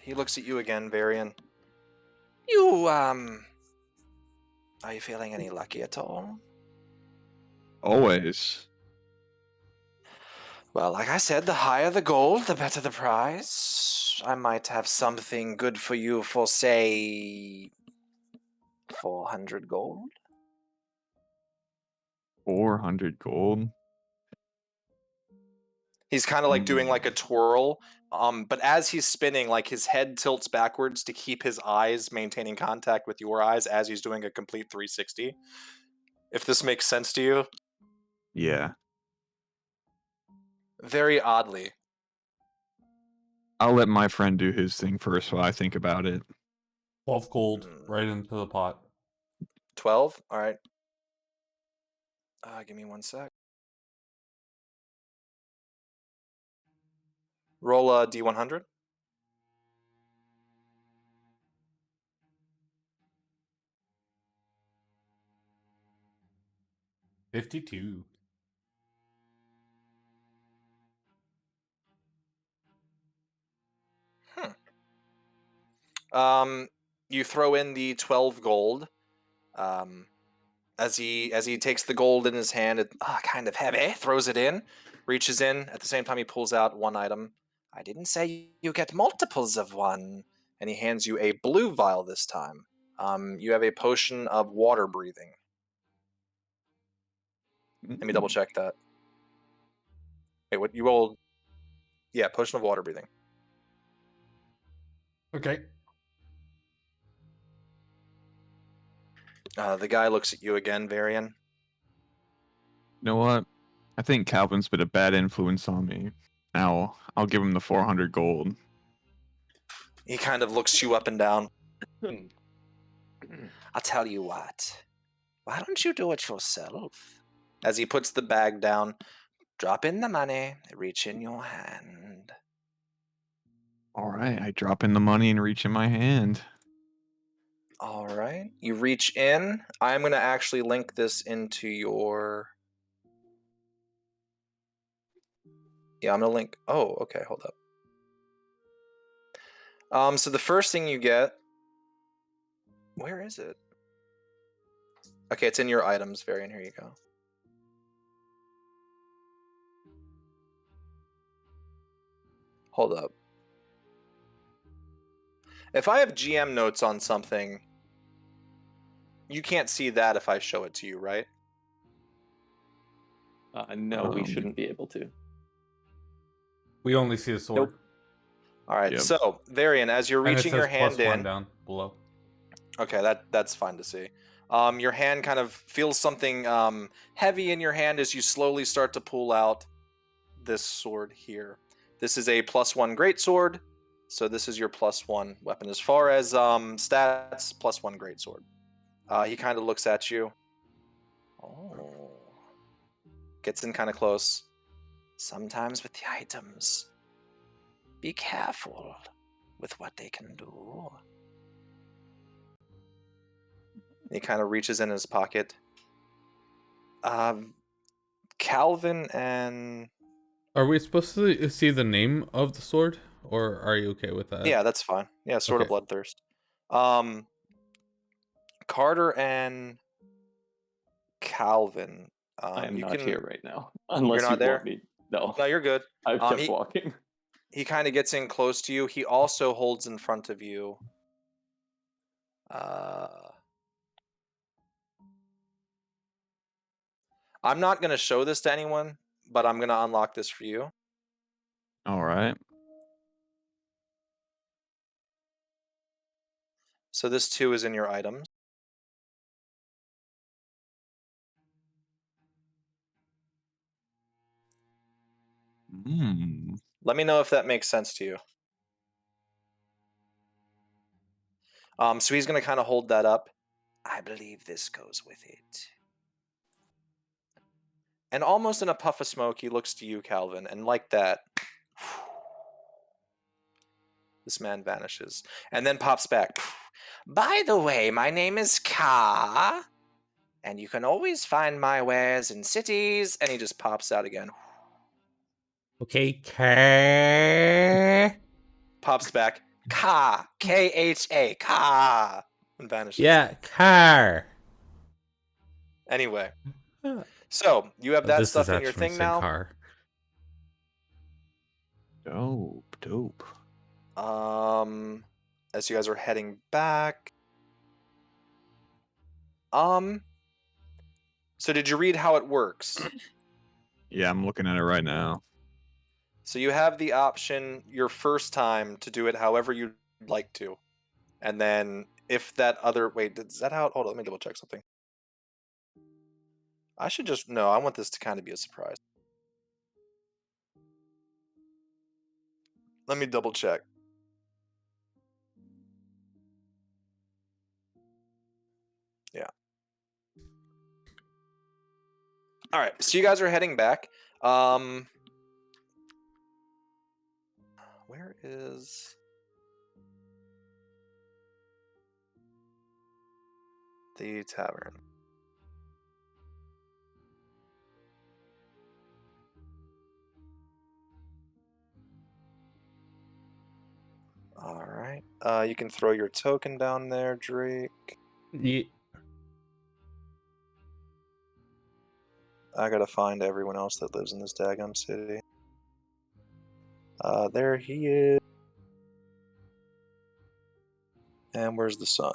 He looks at you again, Varian. You, are you feeling any lucky at all? Always. Well, like I said, the higher the gold, the better the prize. I might have something good for you for, say, 400 gold. 400 gold. He's kind of doing a twirl, but as he's spinning, his head tilts backwards to keep his eyes maintaining contact with your eyes as he's doing a complete 360. If this makes sense to you. Yeah. Very oddly. I'll let my friend do his thing first while I think about it. 12 gold, right into the pot. 12? All right. Give me one sec. Roll a D100. $52. You throw in the 12 gold. As he takes the gold in his hand, it kind of heavy. Throws it in, reaches in. At the same time, he pulls out one item. I didn't say you get multiples of one. And he hands you a blue vial this time. You have a potion of water breathing. Let me double check that. Wait, what you rolled? Yeah, potion of water breathing. Okay. The guy looks at you again, Varian. You know what? I think Calvin's been a bad influence on me. Now I'll give him the 400 gold. He kind of looks you up and down. I'll tell you what. Why don't you do it yourself? As he puts the bag down, drop in the money, reach in your hand. All right, I drop in the money and reach in my hand. All right. You reach in. I'm going to actually link this into your... Yeah, I'm going to link... Oh, okay, hold up. So the first thing you get... Where is it? Okay, it's in your items, Varian. Here you go. Hold up. If I have GM notes on something, you can't see that if I show it to you, right? No, we shouldn't be able to. We only see the sword. Nope. All right. Yep. So, Varian, as you're And it reaching says your hand +1 in, down below. okay, that's fine to see. Your hand kind of feels something heavy in your hand as you slowly start to pull out this sword here. This is a +1 greatsword, so this is your +1 weapon. As far as stats, +1 greatsword. He kind of looks at you. Oh. Gets in kind of close. Sometimes with the items, be careful with what they can do. He kind of reaches in his pocket. Calvin and... Are we supposed to see the name of the sword, or are you okay with that? Yeah, that's fine. Yeah, Sword of Okay. Bloodthirst. Carter and Calvin. I am you not can... here right now, unless You're you not there? want me. No, No, you're good. I've kept he- walking. He kind of gets in close to you. He also holds in front of you. I'm not going to show this to anyone, but I'm going to unlock this for you. All right. So this too is in your items. Let me know if that makes sense to you. So he's going to kind of hold that up. I believe this goes with it. And almost in a puff of smoke, he looks to you, Calvin, and like that, this man vanishes. And then pops back. By the way, my name is Ka, and you can always find my wares in cities. And he just pops out again. Okay, Ka. Pops back. Ka. K-H-A. Ka. And vanishes. Yeah, car. Anyway. So, you have that This stuff is in your actually thing saying now. car. Dope. As you guys are heading back. So did you read how it works? Yeah, I'm looking at it right now. So you have the option your first time to do it however you'd like to. And then if that other... Wait, is that how... Hold on, let me double check something. I should just... No, I want this to kind of be a surprise. Let me double check. Yeah. All right, so you guys are heading back. where is... the tavern? Alright. You can throw your token down there, Drake. I gotta find everyone else that lives in this daggum city. There he is. And where's the sun?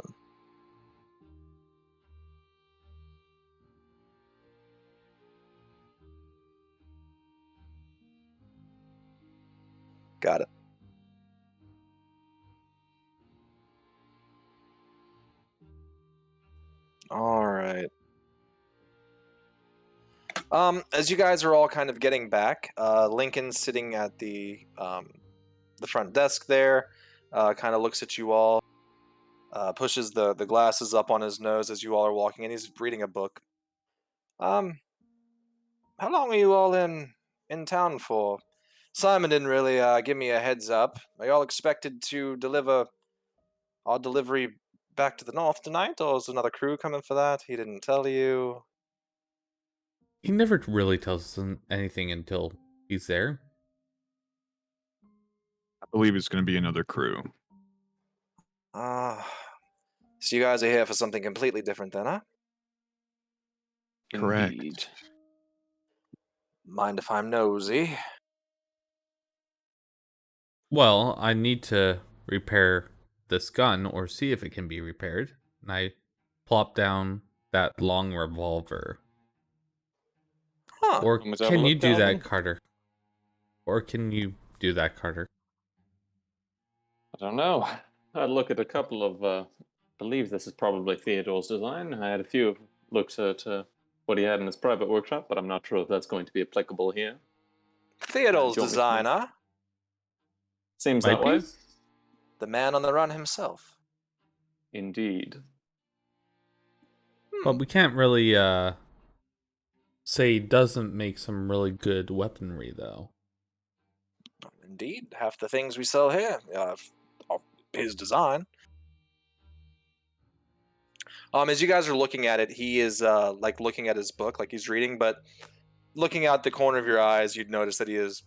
Got it. Alright. As you guys are all kind of getting back, Lincoln's sitting at the front desk there, kind of looks at you all, pushes the glasses up on his nose as you all are walking in. He's reading a book. How long are you all in town for? Simon didn't really give me a heads up. Are y'all expected to deliver our delivery back to the north tonight, or is another crew coming for that? He didn't tell you. He never really tells us anything until he's there. I believe it's going to be another crew. So you guys are here for something completely different then, huh? Correct. Indeed. Mind if I'm nosy? Well, I need to repair this gun or see if it can be repaired. And I plop down that long revolver. Huh. Or Want me to have a can you look, do Calvin? that, Carter? Or can you do that, Carter? I don't know. I'd look at a couple of. I believe this is probably Theodore's design. I had a few looks at what he had in his private workshop, but I'm not sure if that's going to be applicable here. Theodore's do you want me to design, make- huh? Seems Might that way. be. The man on the run himself. Indeed. But we can't really say he doesn't make some really good weaponry, though. Indeed, half the things we sell here are his design. As you guys are looking at it, he is like looking at his book, like he's reading, but looking out the corner of your eyes, you'd notice that he is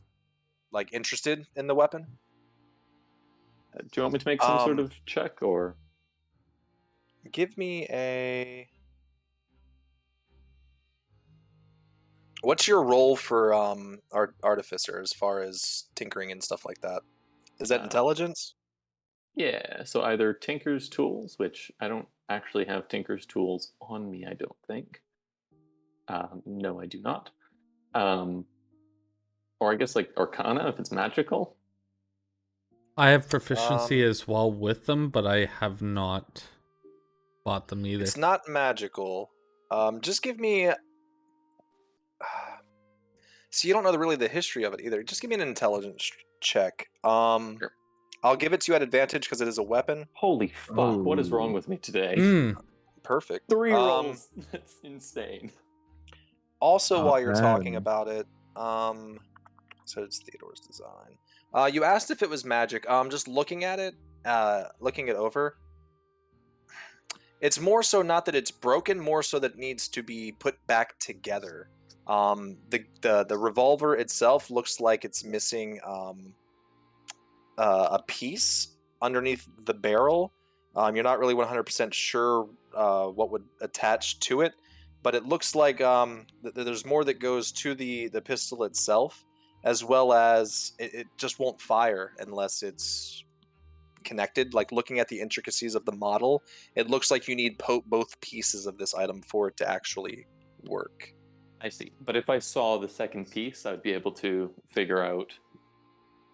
like interested in the weapon. Do you want me to make some sort of check, or? Give me a... What's your role for artificer as far as tinkering and stuff like that? Is that intelligence? Yeah, so either Tinker's Tools, which I don't actually have Tinker's Tools on me, I don't think. No, I do not. Or I guess like Arcana, if it's magical. I have proficiency as well with them, but I have not bought them either. It's not magical. Just give me... So you don't know really the history of it either. Just give me an intelligence check. Sure. I'll give it to you at advantage because it is a weapon. Holy fuck, what is wrong with me today? Perfect. 3 rolls. That's insane. Also, Not while you're talking bad. about it, so it's Theodore's design. You asked if it was magic. Just looking at it, looking it over, it's more so not that it's broken, more so that it needs to be put back together. The revolver itself looks like it's missing a piece underneath the barrel. You're not really 100% sure what would attach to it, but it looks like there's more that goes to the pistol itself, as well as it just won't fire unless it's connected. Like looking at the intricacies of the model, it looks like you need both pieces of this item for it to actually work. I see. But if I saw the second piece, I'd be able to figure out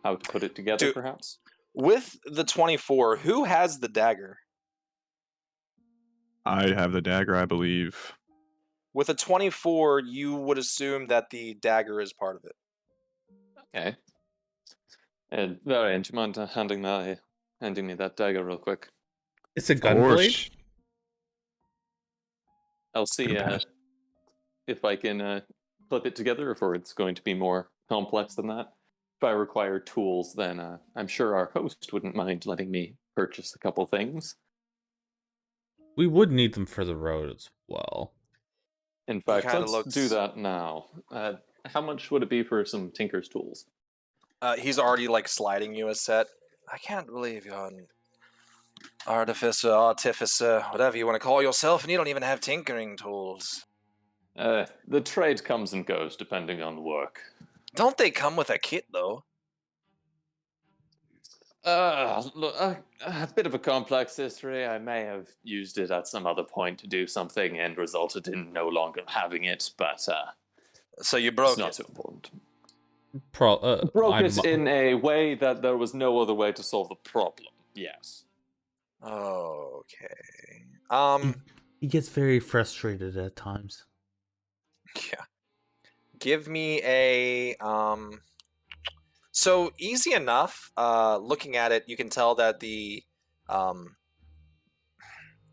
how to put it together, perhaps? With the 24, who has the dagger? I have the dagger, I believe. With a 24, you would assume that the dagger is part of it. Okay. And Varian, do you mind handing me that dagger real quick? It's a gunblade? I'll see if I can clip it together, or if it's going to be more complex than that. if I require tools, then I'm sure our host wouldn't mind letting me purchase a couple things. We would need them for the road as well. In fact, kinda let's do looks- that now. How much would it be for some Tinker's tools? He's already like sliding you a set. I can't believe you're an artificer, whatever you want to call yourself, and you don't even have tinkering tools. The trade comes and goes depending on the work. Don't they come with a kit though? Look, a bit of a complex history. I may have used it at some other point to do something and resulted in no longer having it, but So you it's broke not it. so important. I'm, It in a way that there was no other way to solve the problem. Yes. Okay. He gets very frustrated at times. Yeah. Give me a So easy enough. Looking at it, you can tell that the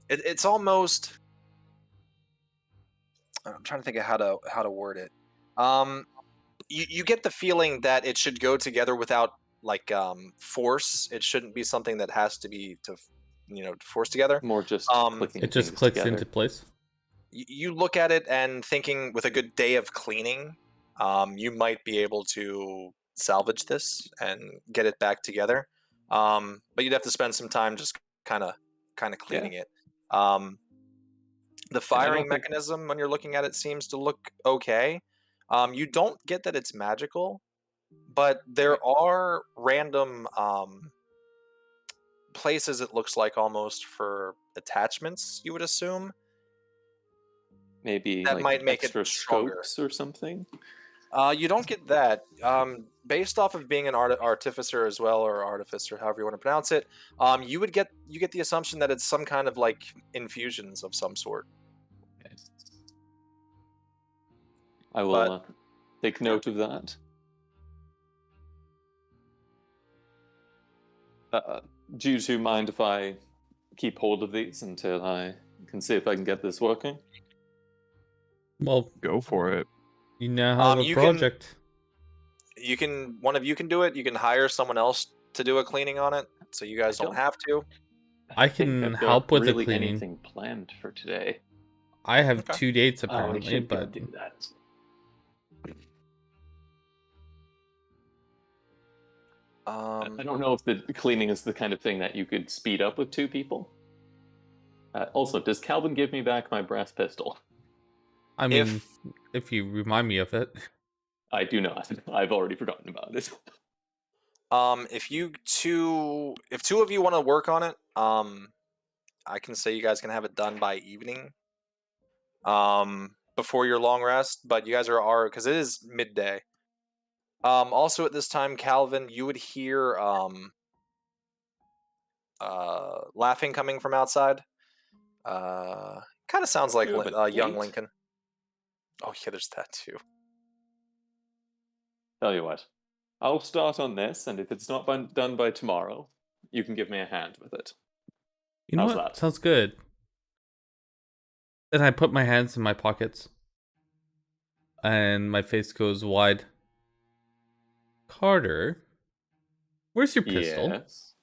it's almost. I'm trying to think of how to word it. You get the feeling that it should go together without like force. It shouldn't be something that has to be force together. More just clicking It just things clicks together. into place. You look at it and thinking with a good day of cleaning, you might be able to salvage this and get it back together. But you'd have to spend some time just kind of cleaning it. The firing mechanism, when you're looking at it, seems to look okay. You don't get that it's magical, but there are random places it looks like almost for attachments, you would assume. Maybe That like might make it extra stronger. scopes or something. You don't get that. Based off of being an artificer as well, or artificer, however you want to pronounce it, you get the assumption that it's some kind of like infusions of some sort. Okay. I will take note of that. Do you two mind if I keep hold of these until I can see if I can get this working? Well, Go for it. you now have a project. One of you can do it. You can hire someone else to do a cleaning on it, so you guys don't have to. I can help with the cleaning. Anything planned for today? I have Okay. 2 dates We apparently, should go but do that. I don't know if the cleaning is the kind of thing that you could speed up with 2 people. Also, does Calvin give me back my brass pistol? I mean, if you remind me of it. I do not. I've already forgotten about it. If two of you want to work on it, I can say you guys can have it done by evening. Before your long rest, but you guys are because it is midday. Also at this time, Calvin, you would hear laughing coming from outside. Kind of sounds like young date? Lincoln. Oh yeah, there's that too. Tell you what, I'll start on this, and if it's not done by tomorrow, you can give me a hand with it. You know How's what? that? Sounds good. Then I put my hands in my pockets. And my face goes wide. Carter, where's your pistol? Yes.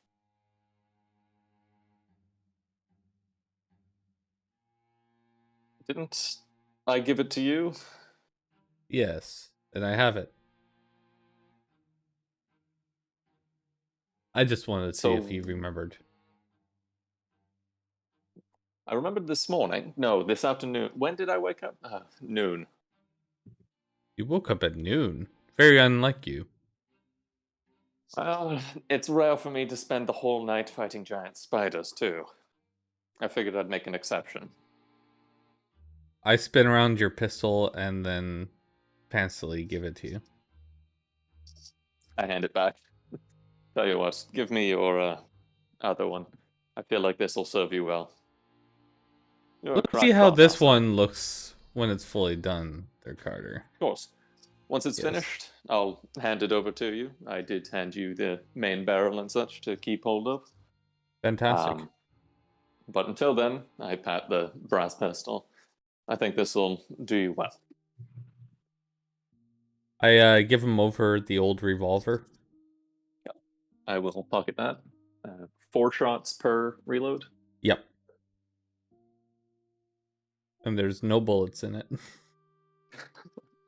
Didn't I give it to you? Yes, and I have it. I just wanted to see if you remembered. I remembered this morning. No, this afternoon. When did I wake up? Noon. You woke up at noon. Very unlike you. Well, it's rare for me to spend the whole night fighting giant spiders, too. I figured I'd make an exception. I spin around your pistol and then fancily give it to you. I hand it back. Tell you what, give me your other one. I feel like this will serve you well. Let's see how this one looks when it's fully done, there, Carter. Of course. Once it's finished, I'll hand it over to you. I did hand you the main barrel and such to keep hold of. Fantastic. But until then, I pat the brass pistol. I think this will do you well. I give him over the old revolver. I will pocket that. 4 shots per reload. Yep. And there's no bullets in it.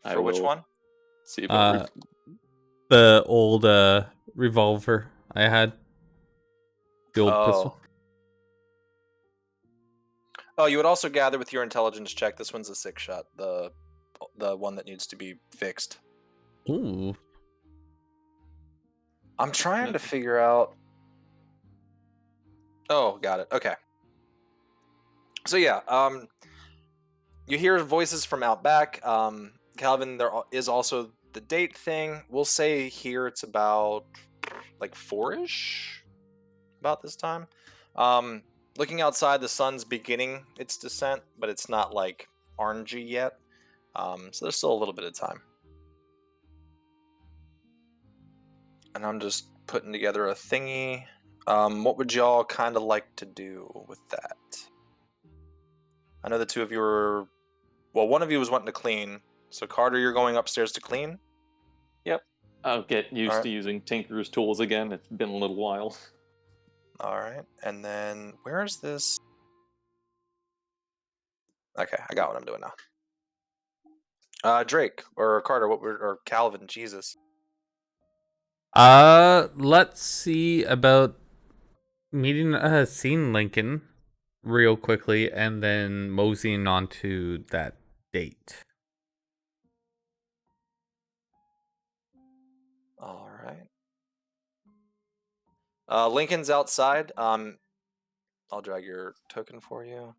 For which one? See about The old revolver I had. The old pistol. Oh, you would also gather with your intelligence check. This one's a 6 shot. The one that needs to be fixed. Ooh. I'm trying to figure out. Oh, got it. Okay. So yeah, you hear voices from out back. Calvin, there is also the date thing. We'll say here it's about like 4-ish, about this time. Looking outside, the sun's beginning its descent, but it's not like orangey yet. So there's still a little bit of time. And I'm just putting together a thingy. What would y'all kind of like to do with that? I know the two of you were... Well, one of you was wanting to clean. So Carter, you're going upstairs to clean? Yep. I'll get used to using Tinker's tools again. It's been a little while. Alright. And then, where is this? Okay, I got what I'm doing now. Drake, or Carter, or Calvin, Jesus. Let's see about seeing Lincoln real quickly and then moseying on to that date. All right. Lincoln's outside. I'll drag your token for you.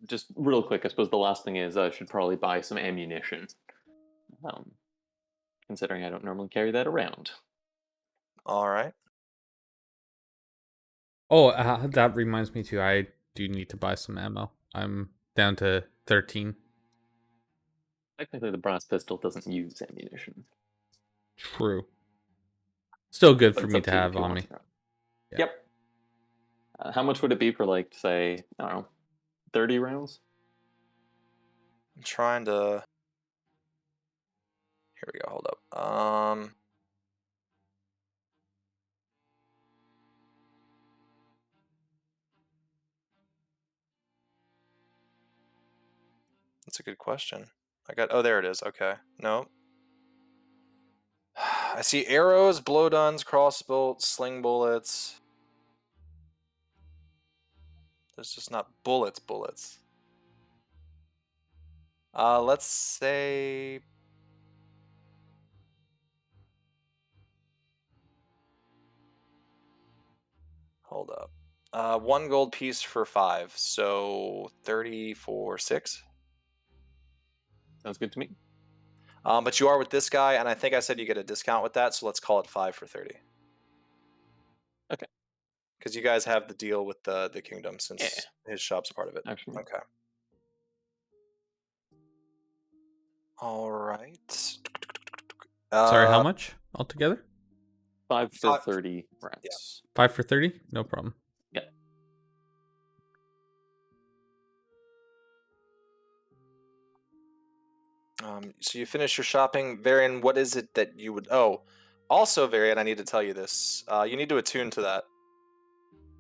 Just real quick, I suppose the last thing is I should probably buy some ammunition. Considering I don't normally carry that around. All right. Oh, that reminds me too. I do need to buy some ammo. I'm down to 13. Technically, the brass pistol doesn't use ammunition. True. Still good But for it's me up to you if have you on want me. to. Yeah. Yep. How much would it be for, like, say, I don't know, 30 rounds? I'm trying to... Here we go, hold up. That's a good question. Oh, there it is. Okay. No. I see arrows, blowguns, crossbows, sling bullets. There's just not bullets. Let's say... Hold up. 1 gold piece for 5, so 30 for 6. Sounds good to me. But you are with this guy, and I think I said you get a discount with that, so let's call it 5 for 30. Okay. Because you guys have the deal with the kingdom, since his shop's part of it. Actually. Okay. All right. Sorry, how much altogether? 5 for 30 rounds. Yeah. 5 for 30? No problem. Yeah. So you finish your shopping. Varian, what is it that you would... Oh, also, Varian, I need to tell you this. You need to attune to that.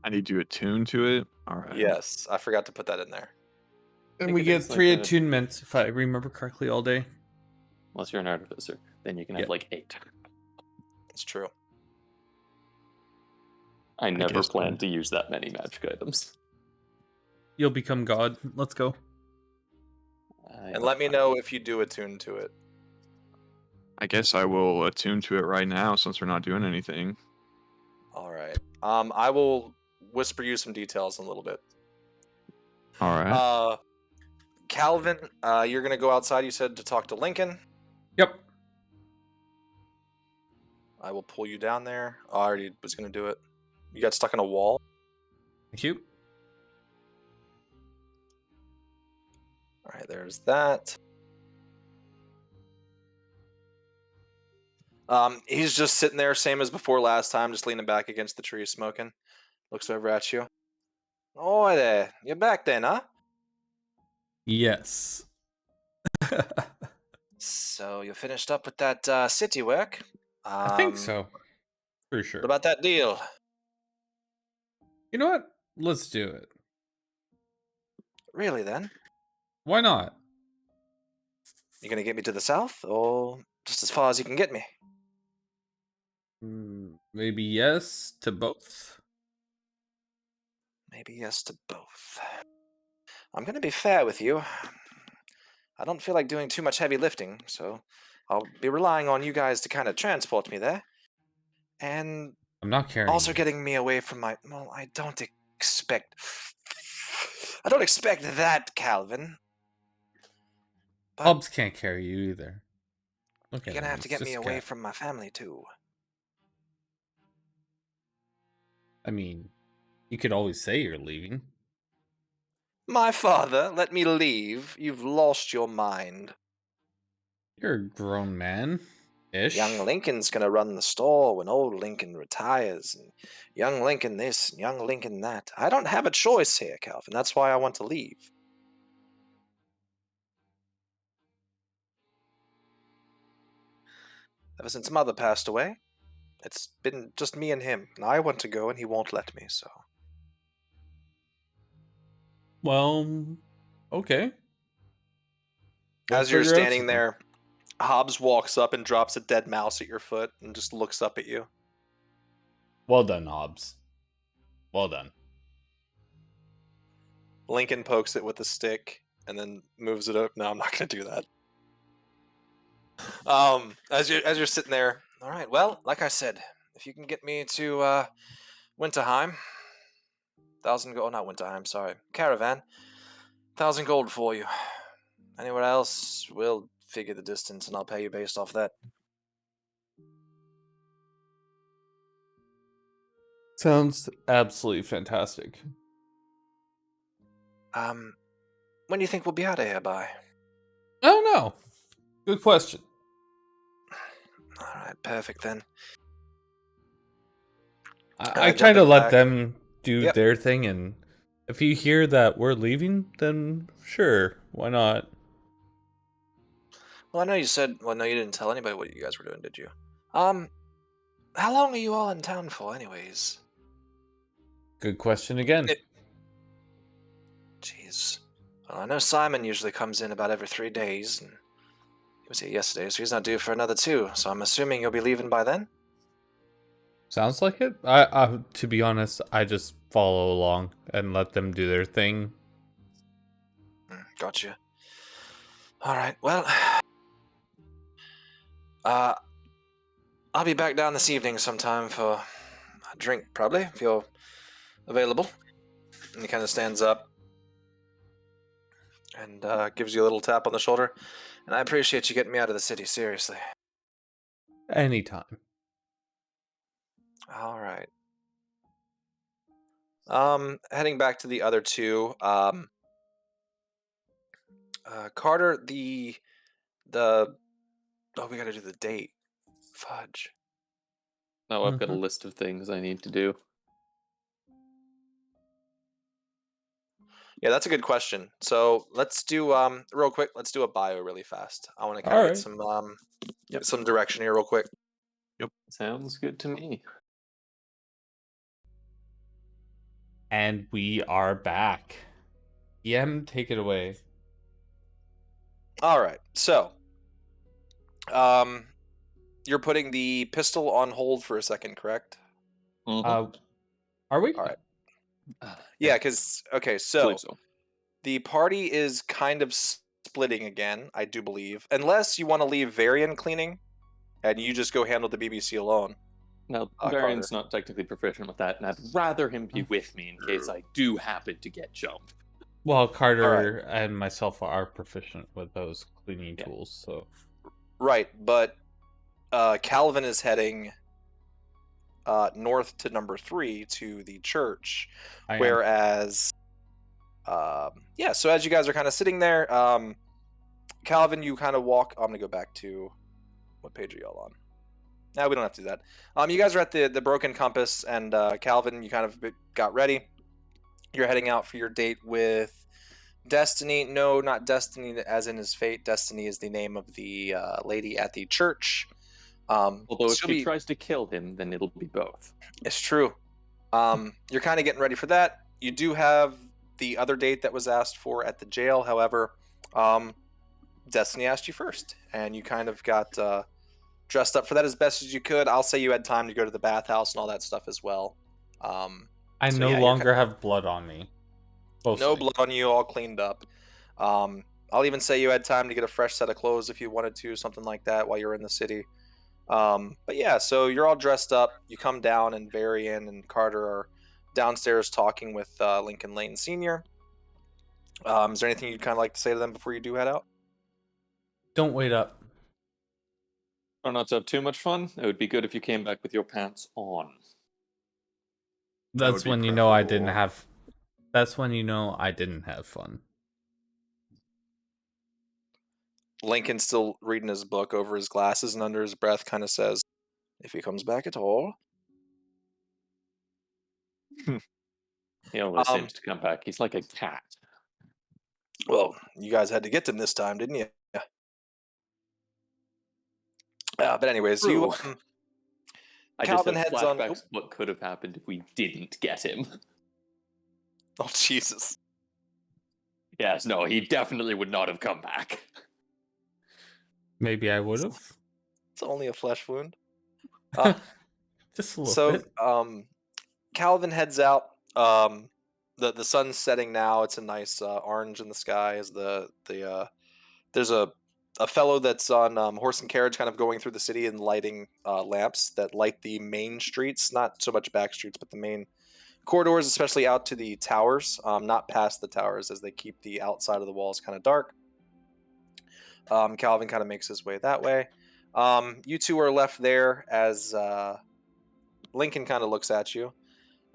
I need to attune to it? Alright. Yes, I forgot to put that in there. And we get 3 attunements, if I remember correctly, all day. Unless you're an artificer, then you can have like 8. It's true. I never planned to use that many magic items. You'll become God. Let's go. And let me know if you do attune to it. I guess I will attune to it right now since we're not doing anything. All right. I will whisper you some details in a little bit. All right. Calvin, you're gonna go outside. You said to talk to Lincoln. Yep. I will pull you down there. I already was gonna do it. You got stuck in a wall. Thank you. All right, there's that. He's just sitting there, same as before last time, just leaning back against the tree, smoking. Looks over at you. Oh, there. You're back then, huh? Yes. So you finished up with that city work? I think so. For sure. What about that deal? You know what? Let's do it. Really, then? Why not? You gonna get me to the south, or just as far as you can get me? Maybe yes to both. Maybe yes to both. I'm gonna be fair with you. I don't feel like doing too much heavy lifting, so I'll be relying on you guys to kind of transport me there. And I'm not carrying also you. getting me away from my... Well, expect... I don't expect that, Calvin. But Hobbs can't carry you either. Look you're at gonna him. have to He's get me just a away cat. from my family, too. I mean, you could always say you're leaving. My father, let me leave. You've lost your mind. You're a grown man. Ish. Young Lincoln's gonna run the store when old Lincoln retires, and young Lincoln this and young Lincoln that. I don't have a choice here, Calvin. That's why I want to leave. Ever since Mother passed away, it's been just me and him. And I want to go, and he won't let me, so... Well, okay. We'll As you're figure out standing something. there, Hobbs walks up and drops a dead mouse at your foot and just looks up at you. Well done, Hobbs. Well done. Lincoln pokes it with a stick and then moves it up. No, I'm not going to do that. As you're sitting there, all right. Well, like I said, if you can get me to Winterheim, 1,000 gold. Not Winterheim, sorry, Caravan, 1,000 gold for you. Anywhere else, we'll figure the distance, and I'll pay you based off that. Sounds absolutely fantastic. When do you think we'll be out of here by? I don't know. Good question. All right, perfect then. I kind Jumping of let back. them do Yep. their thing, and if you hear that we're leaving, then sure, why not? Well, I know you said. Well, no, you didn't tell anybody what you guys were doing, did you? How long are you all in town for, anyways? Good question again. Jeez. Well, I know Simon usually comes in about every 3 days, and he was here yesterday, so he's not due for another 2. So I'm assuming you'll be leaving by then. Sounds like it. I to be honest, I just follow along and let them do their thing. Gotcha. All right. Well, I'll be back down this evening sometime for a drink, probably, if you're available. And he kind of stands up and gives you a little tap on the shoulder. And I appreciate you getting me out of the city, seriously. Anytime. All right. Heading back to the other two. Carter, we gotta do the date. Fudge. Oh, I've got a Mhm. list of things I need to do. Yeah, that's a good question. So let's do real quick. Let's do a bio really fast. I want to kind All of right. get some direction here real quick. Sounds good to me. And we are back. PM, take it away. All right. So, you're putting the pistol on hold for a second, correct? Mhm. Are we? All right. Yeah, because okay, I so believe so. the party is kind of splitting again, I do believe, unless you want to leave Varian cleaning, and you just go handle the BBC alone. Now, Carter. Varian's not technically proficient with that, and I'd rather him be with me in case I do happen to get jumped. Well, Carter and myself are proficient with those cleaning Yeah. tools, so Right, but Calvin is heading north to number 3 to the church, I am. whereas yeah. So as you guys are kind of sitting there, Calvin, you kind of walk. I'm gonna go back to what page are y'all on? No, we don't have to do that. You guys are at the broken compass, and Calvin, you kind of got ready. You're heading out for your date with Destiny, no, not Destiny as in his fate. Destiny is the name of the lady at the church. Although if she'll she be, tries to kill him, then it'll be both. it's true. You're kind of getting ready for that. You do have the other date that was asked for at the jail. However, Destiny asked you first, and you kind of got dressed up for that as best as you could. I'll say you had time to go to the bathhouse and all that stuff as well. I So no yeah, longer have blood on me. Mostly. no blood on you, all cleaned up. I'll even say you had time to get a fresh set of clothes if you wanted to, something like that, while you're in the city. But yeah, so you're all dressed up. You come down, and Varian and Carter are downstairs talking with Lincoln Lane Sr. Is there anything you'd kind of like to say to them before you do head out? Don't wait up. Try not to have too much fun. It would be good if you came back with your pants on. That's be when you know I preferable. didn't have. That's when you know I didn't have fun. Lincoln's still reading his book over his glasses, and under his breath kind of says, "If he comes back at all." He always Um, seems to come back. He's like a cat. Well, you guys had to get to him this time, didn't you? But anyways, True. I just Calvin have heads on. flashbacks of what could have happened if we didn't get him. Oh, Jesus. Yes, no, he definitely would not have come back. Maybe I would have. It's only a flesh wound. Just a little So, bit. Calvin heads out. The sun's setting now. It's a nice orange in the sky. As there's a fellow that's on horse and carriage, kind of going through the city and lighting lamps that light the main streets, not so much back streets, but the main corridors, especially out to the towers, not past the towers, as they keep the outside of the walls kind of dark. Calvin kind of makes his way that way. You two are left there as Lincoln kind of looks at you.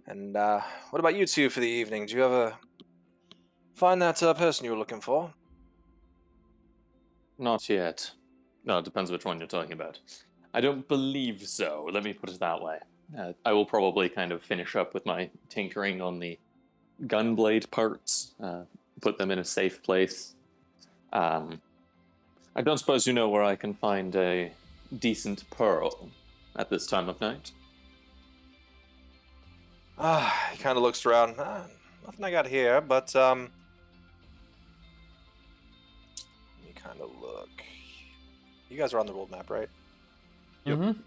And what about you two for the evening? Do you ever find that person you were looking for? Not yet. No, it depends which one you're talking about. I don't believe so. Let me put it that way. I will probably kind of finish up with my tinkering on the gunblade parts, put them in a safe place. I don't suppose you know where I can find a decent pearl at this time of night? He kind of looks around. Nothing I got here, but let me kind of look. You guys are on the world map, right? Yep. Mm-hmm.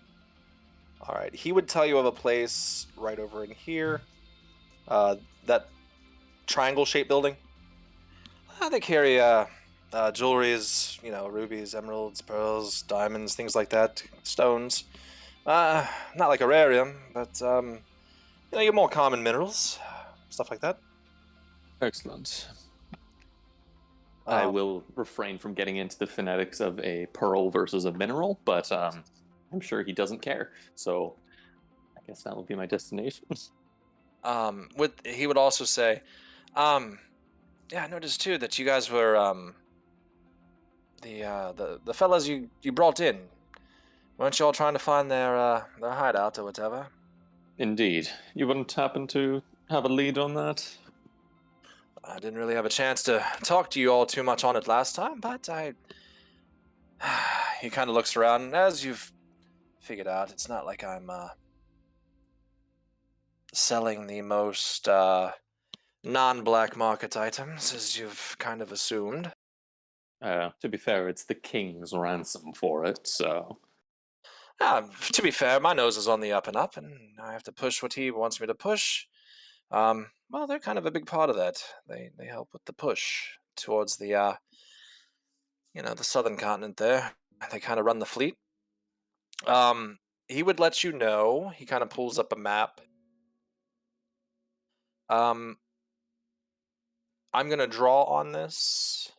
All right. He would tell you of a place right over in here. That triangle-shaped building. They carry jewelries, rubies, emeralds, pearls, diamonds, things like that, stones. Not like a rarium, but your more common minerals, stuff like that. Excellent. I will refrain from getting into the phonetics of a pearl versus a mineral, but I'm sure he doesn't care. So I guess that will be my destination. He would also say, yeah, I noticed too that you guys were the fellas you brought in. Weren't you all trying to find their hideout or whatever? Indeed. You wouldn't happen to have a lead on that? I didn't really have a chance to talk to you all too much on it last time, but he kind of looks around, and as you've figured out, it's not like I'm selling the most non-black market items, as you've kind of assumed. To be fair, it's the king's ransom for it, so... To be fair, my nose is on the up and up, and I have to push what he wants me to push. Well, they're kind of a big part of that. They help with the push towards the the southern continent there. They kind of run the fleet. He would let you know. He kind of pulls up a map. I'm gonna draw on this.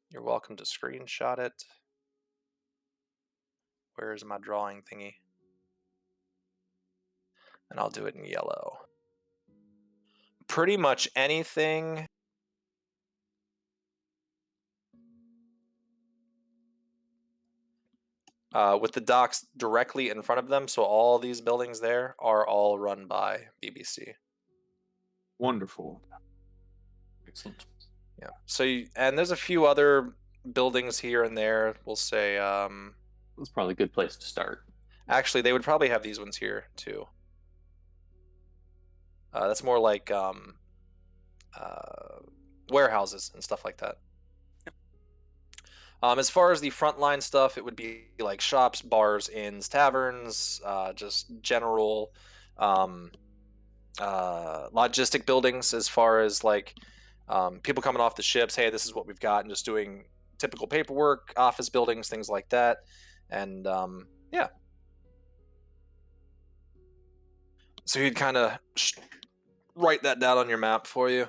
You're welcome to screenshot it. Where's my drawing thingy? And I'll do it in yellow. Pretty much anything with the docks directly in front of them, so all these buildings there are all run by BBC. Wonderful. Excellent. Yeah. So and there's a few other buildings here and there. We'll say That's probably a good place to start. actually they would probably have these ones here too. That's more like warehouses and stuff like that. As far as the frontline stuff, it would be like shops, bars, inns, taverns, just general logistic buildings. As far as like people coming off the ships, hey, this is what we've got, and just doing typical paperwork, office buildings, things like that, and yeah. So you'd kind of write that down on your map for you.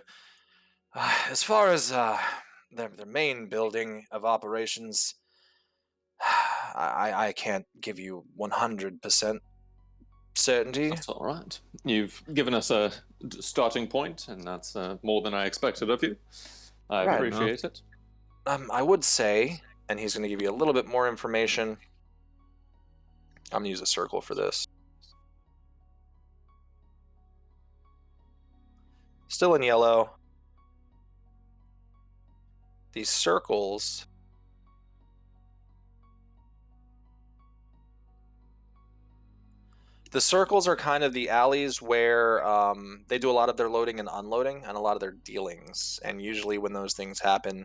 As far as their main building of operations, I can't give you 100% certainty. That's all right. You've given us a starting point, and that's more than I expected of you. I Right. appreciate it. I would say, and he's going to give you a little bit more information. I'm going to use a circle for this. Still in yellow. These circles are kind of the alleys where they do a lot of their loading and unloading and a lot of their dealings. And usually when those things happen,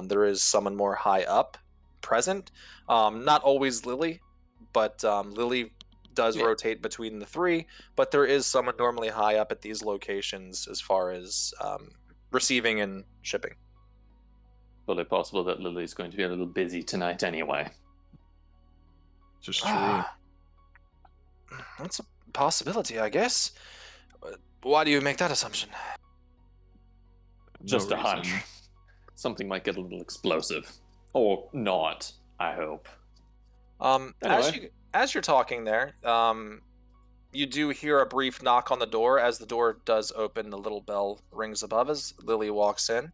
there is someone more high up present. Not always Lily, but Lily does rotate between the three. But there is someone normally high up at these locations as far as receiving and shipping. Fully possible that Lily's going to be a little busy tonight anyway. Just true. That's a possibility, I guess. Why do you make that assumption? Just No a hunch. reason. Something might get a little explosive. Or not, I hope. Anyway. As you're talking there, you do hear a brief knock on the door. As the door does open, the little bell rings above as Lily walks in.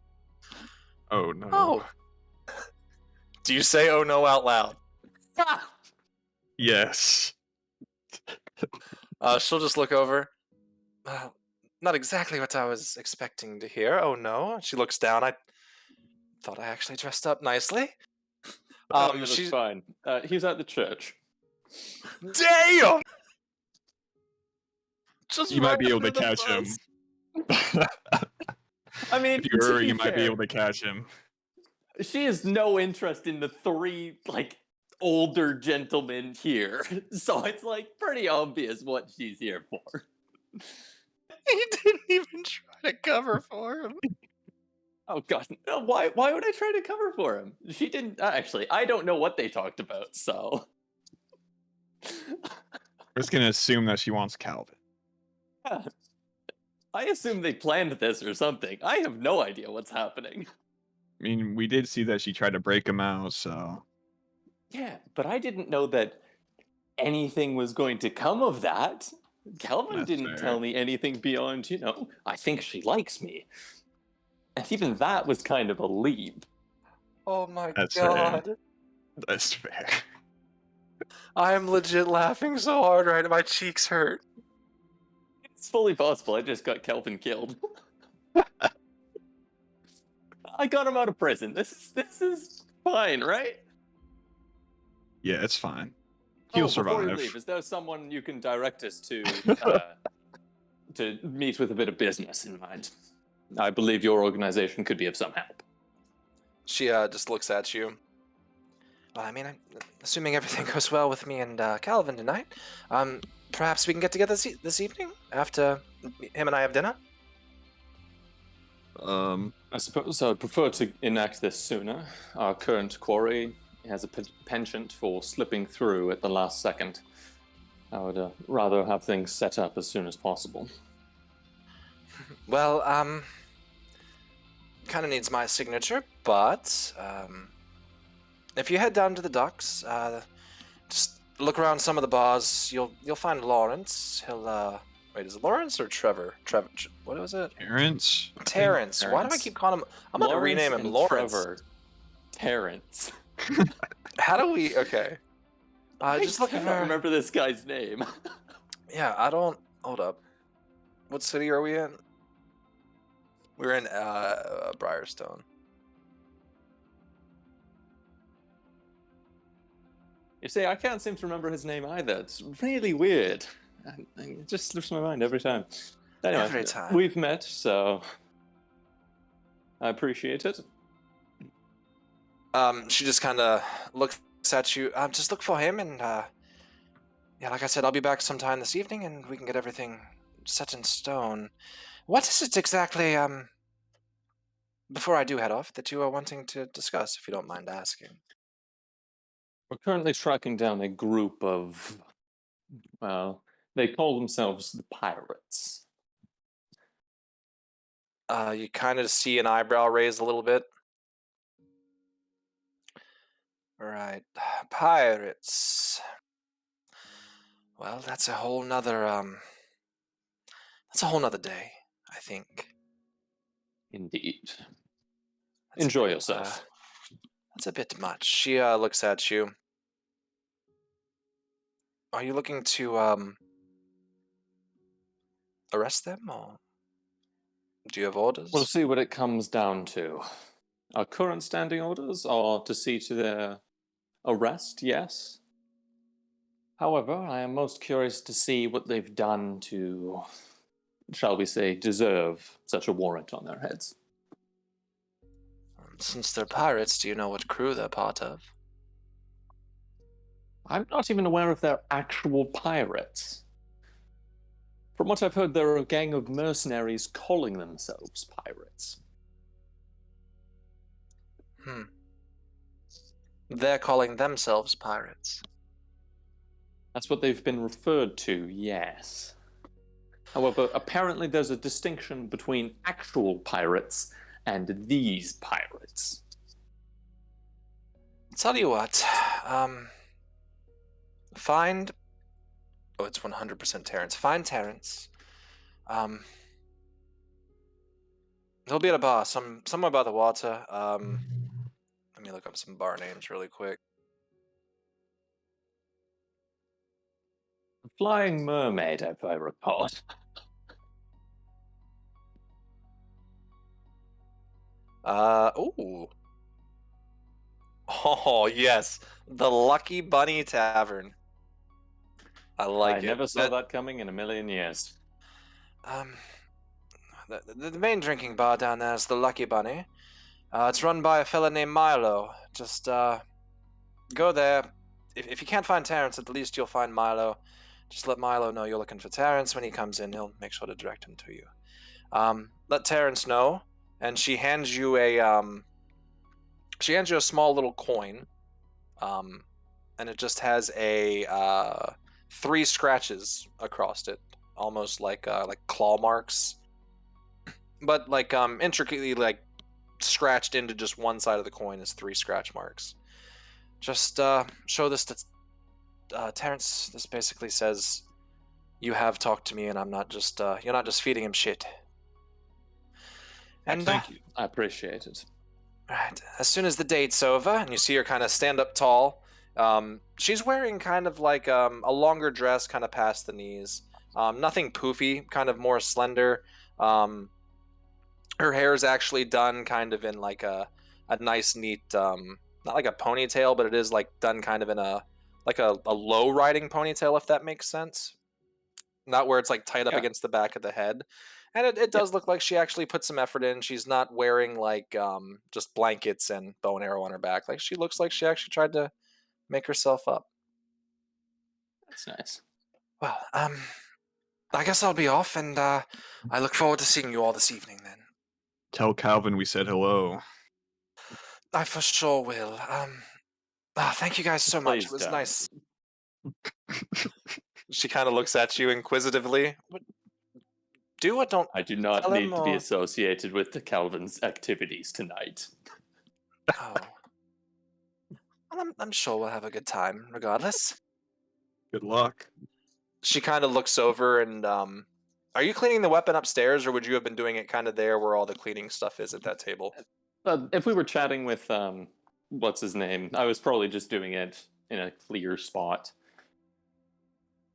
Oh no. Oh. Do you say "oh no" out loud? Yes. She'll just look over. Not exactly what I was expecting to hear. Oh no. She looks down. I thought I actually dressed up nicely. Oh, you look fine. He's at the church. Damn! Just You might be right able to under the catch him. bus. I mean, If you to hurry, be you might be fair, able to catch him. she has no interest in the three, older gentlemen here. So it's, pretty obvious what she's here for. He didn't even try to cover for him. Oh, God. No, why would I try to cover for him? She didn't... Actually, I don't know what they talked about, so... We're just gonna assume that she wants Calvin. Yeah. I assume they planned this or something. I have no idea what's happening. I mean, we did see that she tried to break him out, so... Yeah, but I didn't know that anything was going to come of that. Calvin That's didn't fair. tell me anything beyond, I think she likes me. And even that was kind of a leap. Oh my That's fair. god. That's fair. I am legit laughing so hard right now. My cheeks hurt. It's fully possible I just got Kelvin killed. I got him out of prison. This is fine, right? Yeah, it's fine. He'll Before survive. you leave, is there someone you can direct us to meet with a bit of business in mind? I believe your organization could be of some help. She just looks at you. Well, I mean, I'm assuming everything goes well with me and Calvin tonight. Perhaps we can get together this evening after him and I have dinner? I suppose I'd prefer to enact this sooner. Our current quarry has a penchant for slipping through at the last second. I would rather have things set up as soon as possible. Well, kind of needs my signature, but if you head down to the docks, just look around some of the bars. You'll find Lawrence. He'll wait, is it Lawrence or Trevor? Trevor, what was it? Terrence? Terrence. Why do I keep calling him? I'm gonna rename him Lawrence. Trevor. Terrence. How do we? Okay. Just looking I don't for. remember this guy's name. Yeah, I don't. Hold up. What city are we in? We're in Briarstone. You see, I can't seem to remember his name either. It's really weird. It just slips my mind every time. Anyway, Every time. we've met, so I appreciate it. She just kind of looks at you. Just look for him, and yeah, like I said, I'll be back sometime this evening, and we can get everything set in stone. What is it exactly? Before I do head off, that you are wanting to discuss, if you don't mind asking. We're currently tracking down a group of, well, they call themselves the Pirates. You kind of see an eyebrow raise a little bit. Right, pirates. Well, that's a whole nother day, I think. Indeed. That's Enjoy a bit, yourself. That's a bit much. She looks at you. Are you looking to arrest them, or do you have orders? We'll see what it comes down to. Our current standing orders are to see to their arrest, yes. However, I am most curious to see what they've done to, shall we say, deserve such a warrant on their heads. Since they're pirates, do you know what crew they're part of? I'm not even aware if they're actual pirates. From what I've heard, they're a gang of mercenaries calling themselves pirates. They're calling themselves pirates. That's what they've been referred to, yes. However, apparently there's a distinction between actual pirates and these pirates. Tell you what, find... Oh, it's 100% Terrence. Find Terrence. He'll be at a bar somewhere by the water. Let me look up some bar names really quick. Flying Mermaid, if I recall. Ooh. Oh, yes. The Lucky Bunny Tavern. I like it. I never saw that coming in a million years. The main drinking bar down there is the Lucky Bunny. It's run by a fella named Milo. Just, go there. If you can't find Terrence, at least you'll find Milo. Just let Milo know you're looking for Terrence. When he comes in, he'll make sure to direct him to you. Let Terrence know, and she hands you a small little coin, and it just has a 3 scratches across it, almost like claw marks, but like intricately like scratched into just one side of the coin is 3 scratch marks. Just show this to Terrence. This basically says you have talked to me, and I'm not just you're not just feeding him shit. And Thank you. I appreciate it. Right. As soon as the date's over, and you see her kind of stand up tall, she's wearing kind of like a longer dress, kind of past the knees. Nothing poofy, kind of more slender. Her hair is actually done kind of in like a nice, neat, not like a ponytail, but it is like done kind of in a low riding ponytail, if that makes sense. Not where it's like tight up against the back of the head. And it does look like she actually put some effort in. She's not wearing like just blankets and bow and arrow on her back. Like she looks like she actually tried to make herself up. That's nice. Well, I guess I'll be off, and I look forward to seeing you all this evening then. Tell Calvin we said hello. I for sure will. Thank you guys so much. Please It was don't. nice. She kind of looks at you inquisitively. Do or don't. I do not tell need him, to be or... associated with the Calvin's activities tonight. Oh. Well, I'm sure we'll have a good time, regardless. Good luck. She kind of looks over and, are you cleaning the weapon upstairs, or would you have been doing it kind of there where all the cleaning stuff is at that table? If we were chatting with, what's his name, I was probably just doing it in a clear spot.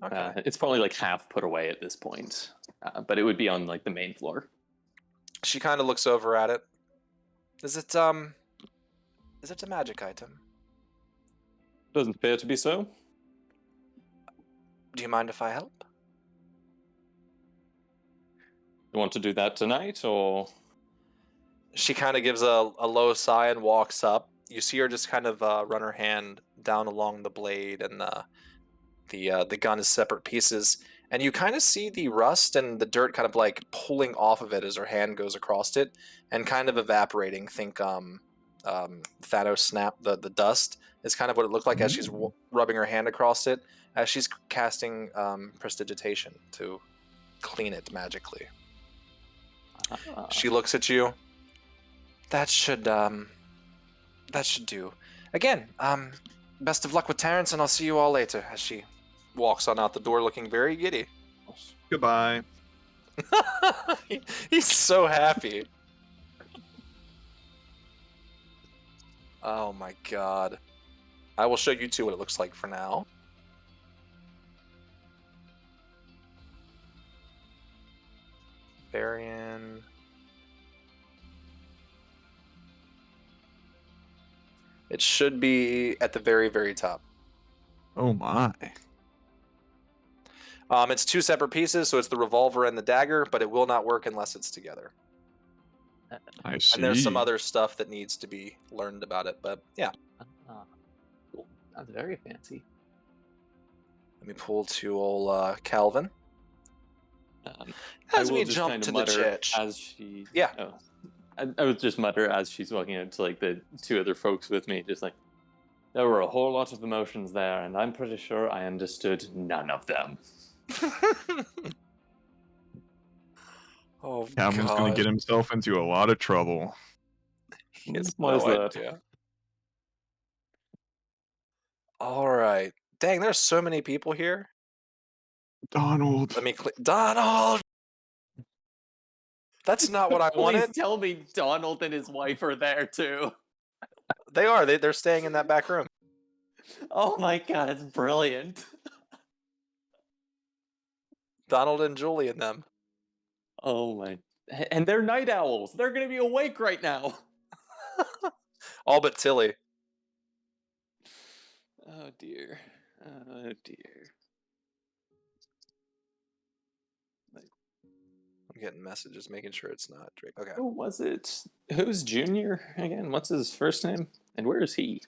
Okay. It's probably like half put away at this point, but it would be on like the main floor. She kind of looks over at it. Is it a magic item? Doesn't appear to be so. Do you mind if I help? You want to do that tonight, or...? She kind of gives a low sigh and walks up. You see her just kind of run her hand down along the blade, and the gun is separate pieces. And you kind of see the rust and the dirt kind of like pulling off of it as her hand goes across it, and kind of evaporating. Think Thanos snap, the dust is kind of what it looked like as she's rubbing her hand across it, as she's casting prestidigitation to clean it magically. She looks at you. That should do. Again, best of luck with Terrence, and I'll see you all later. As she walks on out the door, looking very giddy. Goodbye. He's so happy. Oh my god. I will show you two what it looks like for now. Varian. It should be at the very, very top. Oh my. It's two separate pieces, so it's the revolver and the dagger, but it will not work unless it's together. I see. And there's some other stuff that needs to be learned about it, but yeah. Cool. That's very fancy. Let me pull to old Calvin. I As will we just jump kind to of the mutter church. as she... Yeah. Oh. I would just mutter as she's walking out to like the two other folks with me, just like, there were a whole lot of emotions there, and I'm pretty sure I understood none of them. Oh, Calvin's God. gonna get himself into a lot of trouble. He has Why no is that? idea. All right. Dang, there's so many people here. Donald. Let me click. Donald! That's not what I Please wanted. tell me Donald and his wife are there too. They are. They're staying in that back room. Oh my god, it's brilliant. Donald and Julie and them. Oh my... And they're night owls. They're gonna be awake right now. All but Tilly. Oh dear. Oh dear. I'm getting messages, making sure it's not Drake. Okay. Who was it? Who's Junior again? What's his first name? And where is he?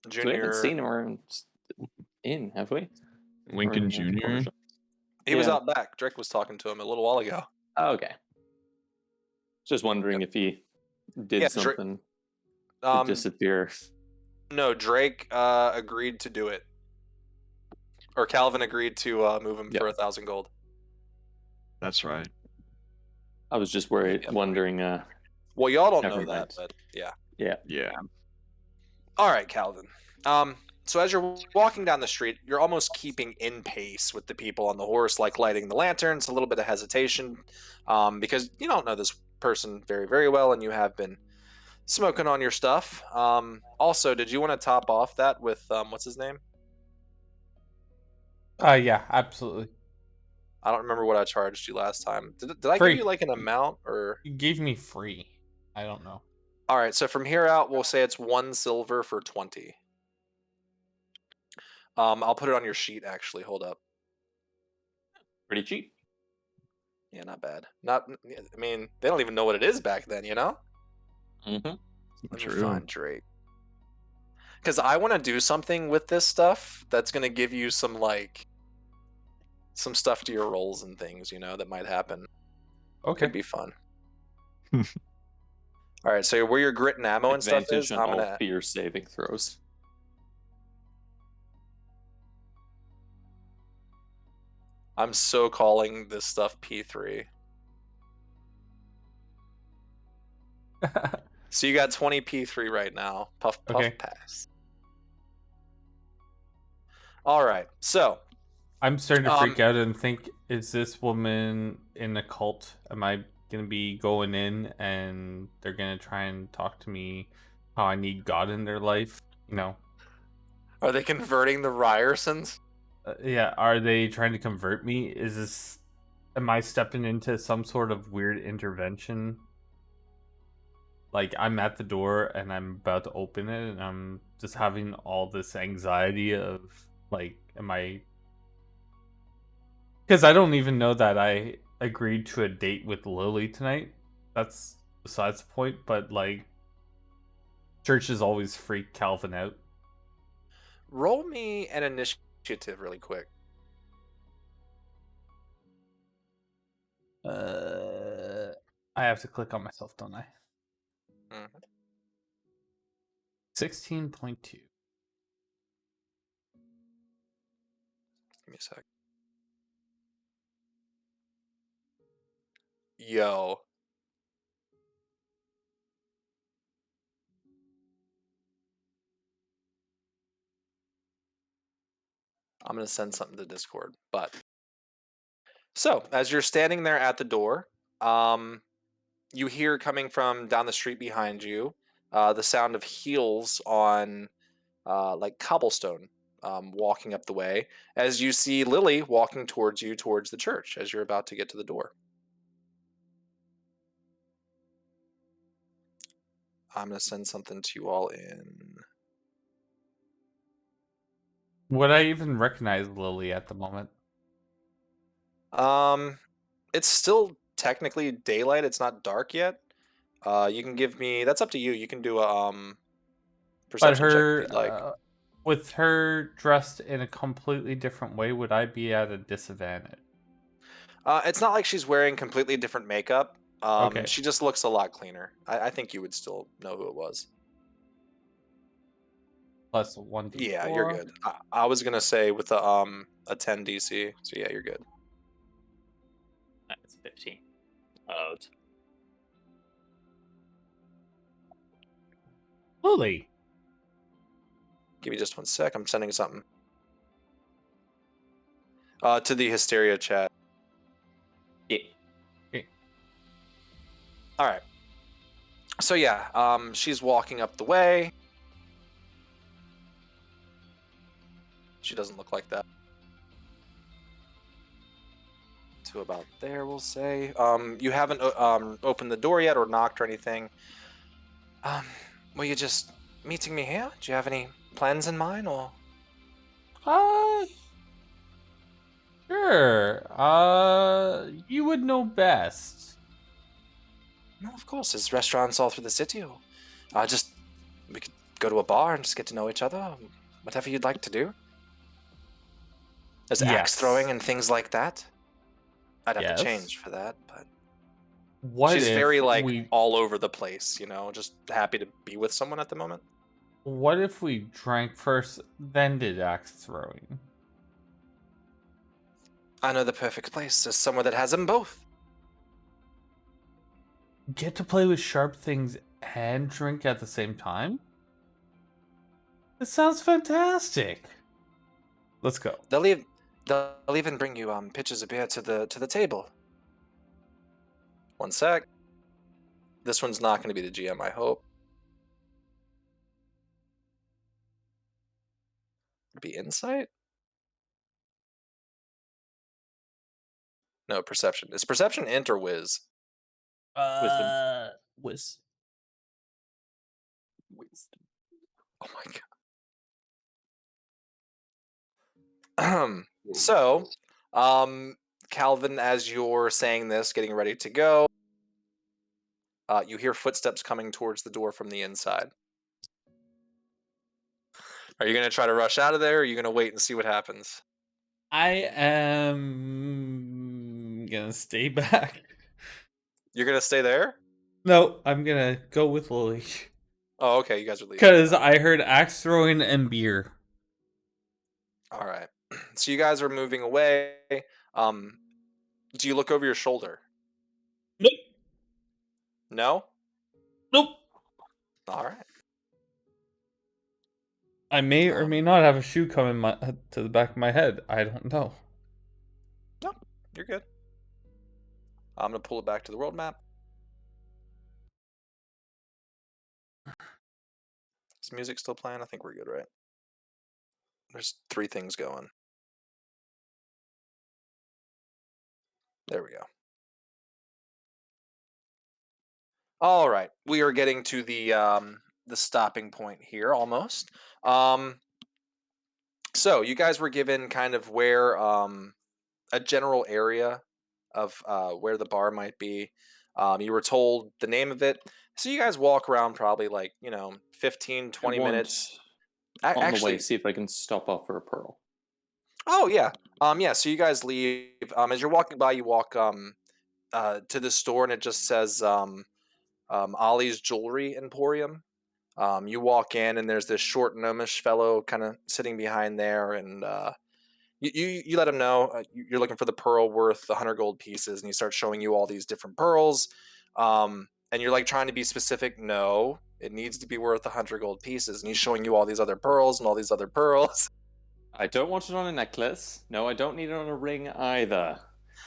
We haven't Junior. seen him around in, have we? Lincoln Or- Jr. He was Yeah. out back. Drake was talking to him a little while ago. Oh, okay. Just wondering if he did Yeah, something to disappear. No, Drake agreed to do it. Or Calvin agreed to move him for 1,000 gold. That's right. I was just worried, wondering. Well, y'all don't Never know that, mind. but yeah. Yeah. All right, Calvin. So as you're walking down the street, you're almost keeping in pace with the people on the horse, like lighting the lanterns, a little bit of hesitation, because you don't know this person very, very well, and you have been smoking on your stuff. Also, did you want to top off that with, what's his name? Yeah, absolutely. I don't remember what I charged you last time. Did I Free. give you like an amount, or? You gave me free. I don't know. All right, so from here out, we'll say it's 1 silver for 20. I'll put it on your sheet, actually. Hold up. Pretty cheap. Yeah, not bad. I mean, they don't even know what it is back then, you know? Mm-hmm. Let me True. find Drake. Because I want to do something with this stuff that's going to give you some, like, some stuff to your rolls and things, you know, that might happen. Okay. Could be fun. All right, so where your grit and ammo and stuff Advantage is, on I'm all going to... fear saving throws. I'm so calling this stuff P3. So you got 20 P3 right now. Puff, puff, Okay. pass. All right, so... I'm starting to freak out and think, is this woman in a cult? Am I going to be going in and they're going to try and talk to me how I need God in their life? You know? Are they converting the Ryersons? Yeah, are they trying to convert me? Is this... Am I stepping into some sort of weird intervention? like I'm at the door and I'm about to open it, and I'm just having all this anxiety of like, am I? Because I don't even know that I agreed to a date with Lily tonight. That's besides the point. But like, churches always freak Calvin out. Roll me an initiative really quick. I have to click on myself, don't I? Mhm. 16.2. Give me a sec. Yo. I'm going to send something to Discord. But so, as you're standing there at the door, you hear coming from down the street behind you the sound of heels on like cobblestone walking up the way as you see Lily walking towards you towards the church as you're about to get to the door. I'm going to send something to you all in. Would I even recognize Lily at the moment? It's still technically daylight. It's not dark yet. You can give me. That's up to you. You can do a But perception check if you'd like. with her dressed in a completely different way, would I be at a disadvantage? It's not like she's wearing completely different makeup. Okay. She just looks a lot cleaner. I think you would still know who it was. Plus 1d4. Yeah, you're good. I was gonna say with a 10 DC. So yeah, you're good. That's 15. Oh, Lily. Give me just one sec. I'm sending something. To the Hysteria chat. yeah. All right. So yeah, she's walking up the way. She doesn't look like that. To about there, we'll say. You haven't opened the door yet or knocked or anything. Were you just meeting me here? Do you have any plans in mind, or? Sure. You would know best. No, of course. There's restaurants all through the city. Or, we could go to a bar and just get to know each other. Whatever you'd like to do. There's axe Yes. throwing and things like that. I'd have to Yes. change for that, but What she's if very like we all over the place, you know, just happy to be with someone at the moment. what if we drank first, then did axe throwing? I know the perfect place. There's somewhere that has them both. Get to play with sharp things and drink at the same time? This sounds fantastic. Let's go. They'll even bring you pitchers of beer to the table. One sec. This one's not going to be the GM, I hope. Would it be insight? No, perception. Is perception int or whiz? Whiz. Oh my god. So, Calvin, as you're saying this, getting ready to go, you hear footsteps coming towards the door from the inside. Are you going to try to rush out of there, or are you going to wait and see what happens? I am gonna stay back. You're going to stay there? No, I'm gonna go with Lily. Oh, okay. You guys are leaving. Because I heard axe throwing and beer. All right. So you guys are moving away. Do you look over your shoulder? Nope. No? Nope. All right. I may or may not have a shoe coming to the back of my head. I don't know. No, you're good. I'm going to pull it back to the world map. Is music still playing? I think we're good, right? There's 3 things going. There we go. All right, we are getting to the stopping point here almost. Um, so you guys were given kind of where a general area of where the bar might be. You were told the name of it. So you guys walk around probably like, 15, I 20 want minutes. on the way Actually, see if I can stop off for a pearl. oh yeah. Yeah, so you guys leave. As you're walking by, you walk to the store and it just says Ollie's Jewelry Emporium. You walk in and there's this short gnomish fellow kind of sitting behind there, and you let him know you're looking for the pearl worth 100 gold pieces, and he starts showing you all these different pearls. And you're like trying to be specific. No, it needs to be worth 100 gold pieces, and he's showing you all these other pearls and all these other pearls. I don't want it on a necklace. No, I don't need it on a ring either.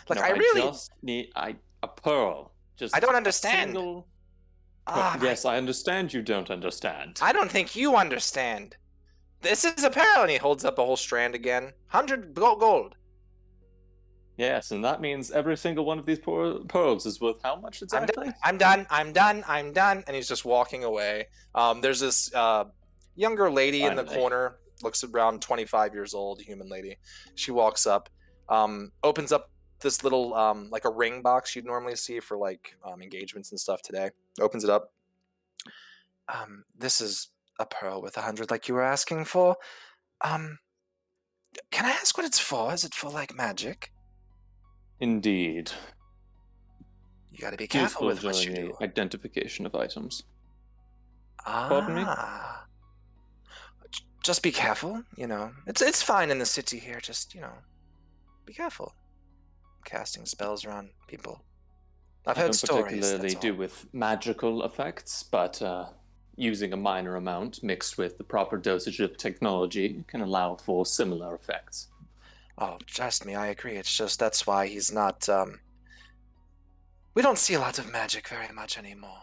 Like No, I really, just need a pearl. Just I don't a understand. single. Ah, Yes, I understand you don't understand. I don't think you understand. This is a pearl, and he holds up a whole strand again. 100 gold. Yes, and that means every single one of these pearls is worth how much exactly? I'm done. And he's just walking away. There's this younger lady in the Finally. corner, looks around 25 years old, human lady. She walks up, opens up this little, like a ring box you'd normally see for like engagements and stuff today. Opens it up. This is a pearl with 100 like you were asking for. Um, can I ask what it's for? Is it for like magic? Indeed. You gotta be careful Useful with what you during do. the identification of items. Pardon me? Just be careful, It's fine in the city here, just, be careful. Casting spells around people. I've I heard don't stories, particularly that's do all. with magical effects, but using a minor amount mixed with the proper dosage of technology can allow for similar effects. Oh, trust me, I agree. It's just that's why he's not, we don't see a lot of magic very much anymore.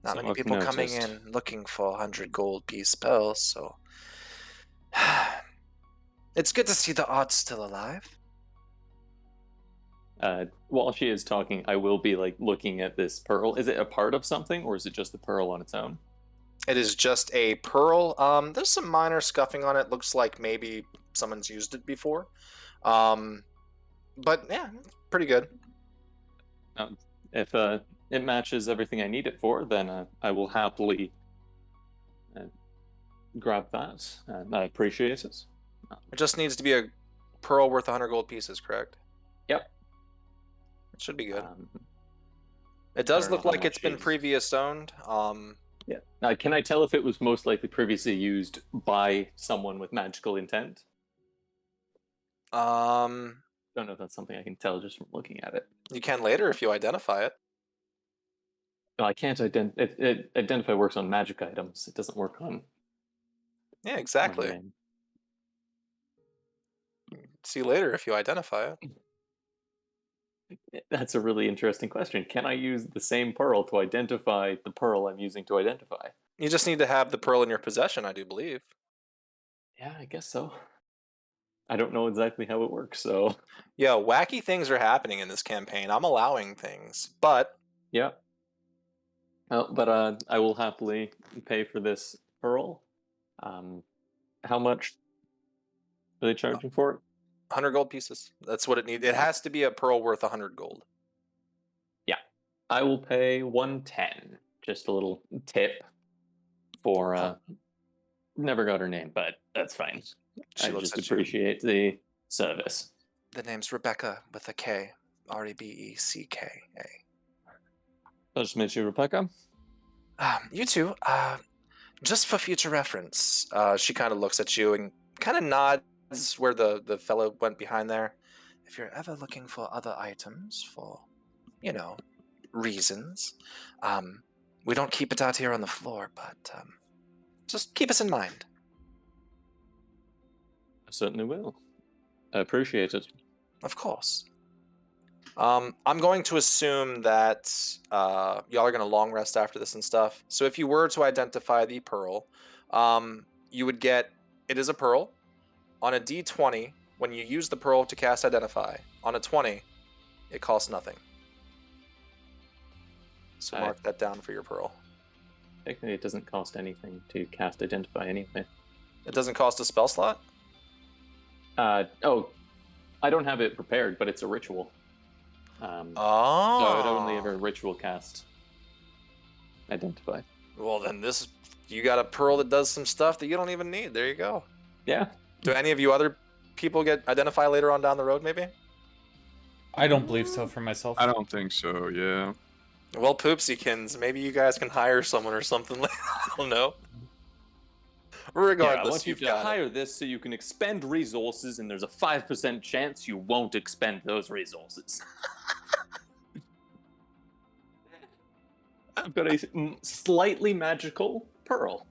Not So many I've people coming noticed. in looking for 100 gold piece pearls, so... It's good to see the art's still alive. While she is talking, I will be like looking at this pearl. Is it a part of something, or is it just the pearl on its own? It is just a pearl. There's some minor scuffing on it. Looks like maybe someone's used it before. But yeah, pretty good. If it matches everything I need it for, then I will happily grab that, and I appreciate it. It just needs to be a pearl worth 100 gold pieces, correct? Yep. It should be good. I It does don't know look how like it's much been is- previous owned. Yeah. Now, can I tell if it was most likely previously used by someone with magical intent? Um, Don't know if that's something I can tell just from looking at it. you can later if you identify it. No, I can't identify works on magic items. It doesn't work on Yeah, exactly. mundane. See later if you identify it. That's a really interesting question. Can I use the same pearl to identify the pearl I'm using to identify? You just need to have the pearl in your possession, I do believe. Yeah, I guess so. I don't know exactly how it works, so Yeah, wacky things are happening in this campaign. I'm allowing things, but yeah. But I will happily pay for this pearl. How much are they charging for it? 100 gold pieces. That's what it needs. It has to be a pearl worth 100 gold. Yeah, I will pay 110. Just a little tip for never got her name, but that's fine. She I looks just at you. appreciate the service. The name's Rebecca with a K. Rebecka. Pleasure to meet you, Rebecca. You two, just for future reference, she kind of looks at you and kind of nods where the fellow went behind there. If you're ever looking for other items for, reasons, we don't keep it out here on the floor, but just keep us in mind. I certainly will. I appreciate it. Of course. I'm going to assume that y'all are going to long rest after this and stuff. So if you were to identify the pearl, you would get, it is a pearl. On a d20, when you use the pearl to cast Identify, on a 20, it costs nothing. So Aye. mark that down for your pearl. Technically, it doesn't cost anything to cast Identify anyway. It doesn't cost a spell slot? Oh, I don't have it prepared, but it's a ritual. So I would only ever ritual cast Identify. Well, then you got a pearl that does some stuff that you don't even need. There you go. Yeah. Do any of you other people get Identify later on down the road, maybe? I don't believe so for myself. I don't think so. Yeah. Well, Poopsykins, maybe you guys can hire someone or something. I don't know. Regardless, I want you you've to got hire this so you can expend resources, and there's a 5% chance you won't expend those resources. I've got a slightly magical pearl.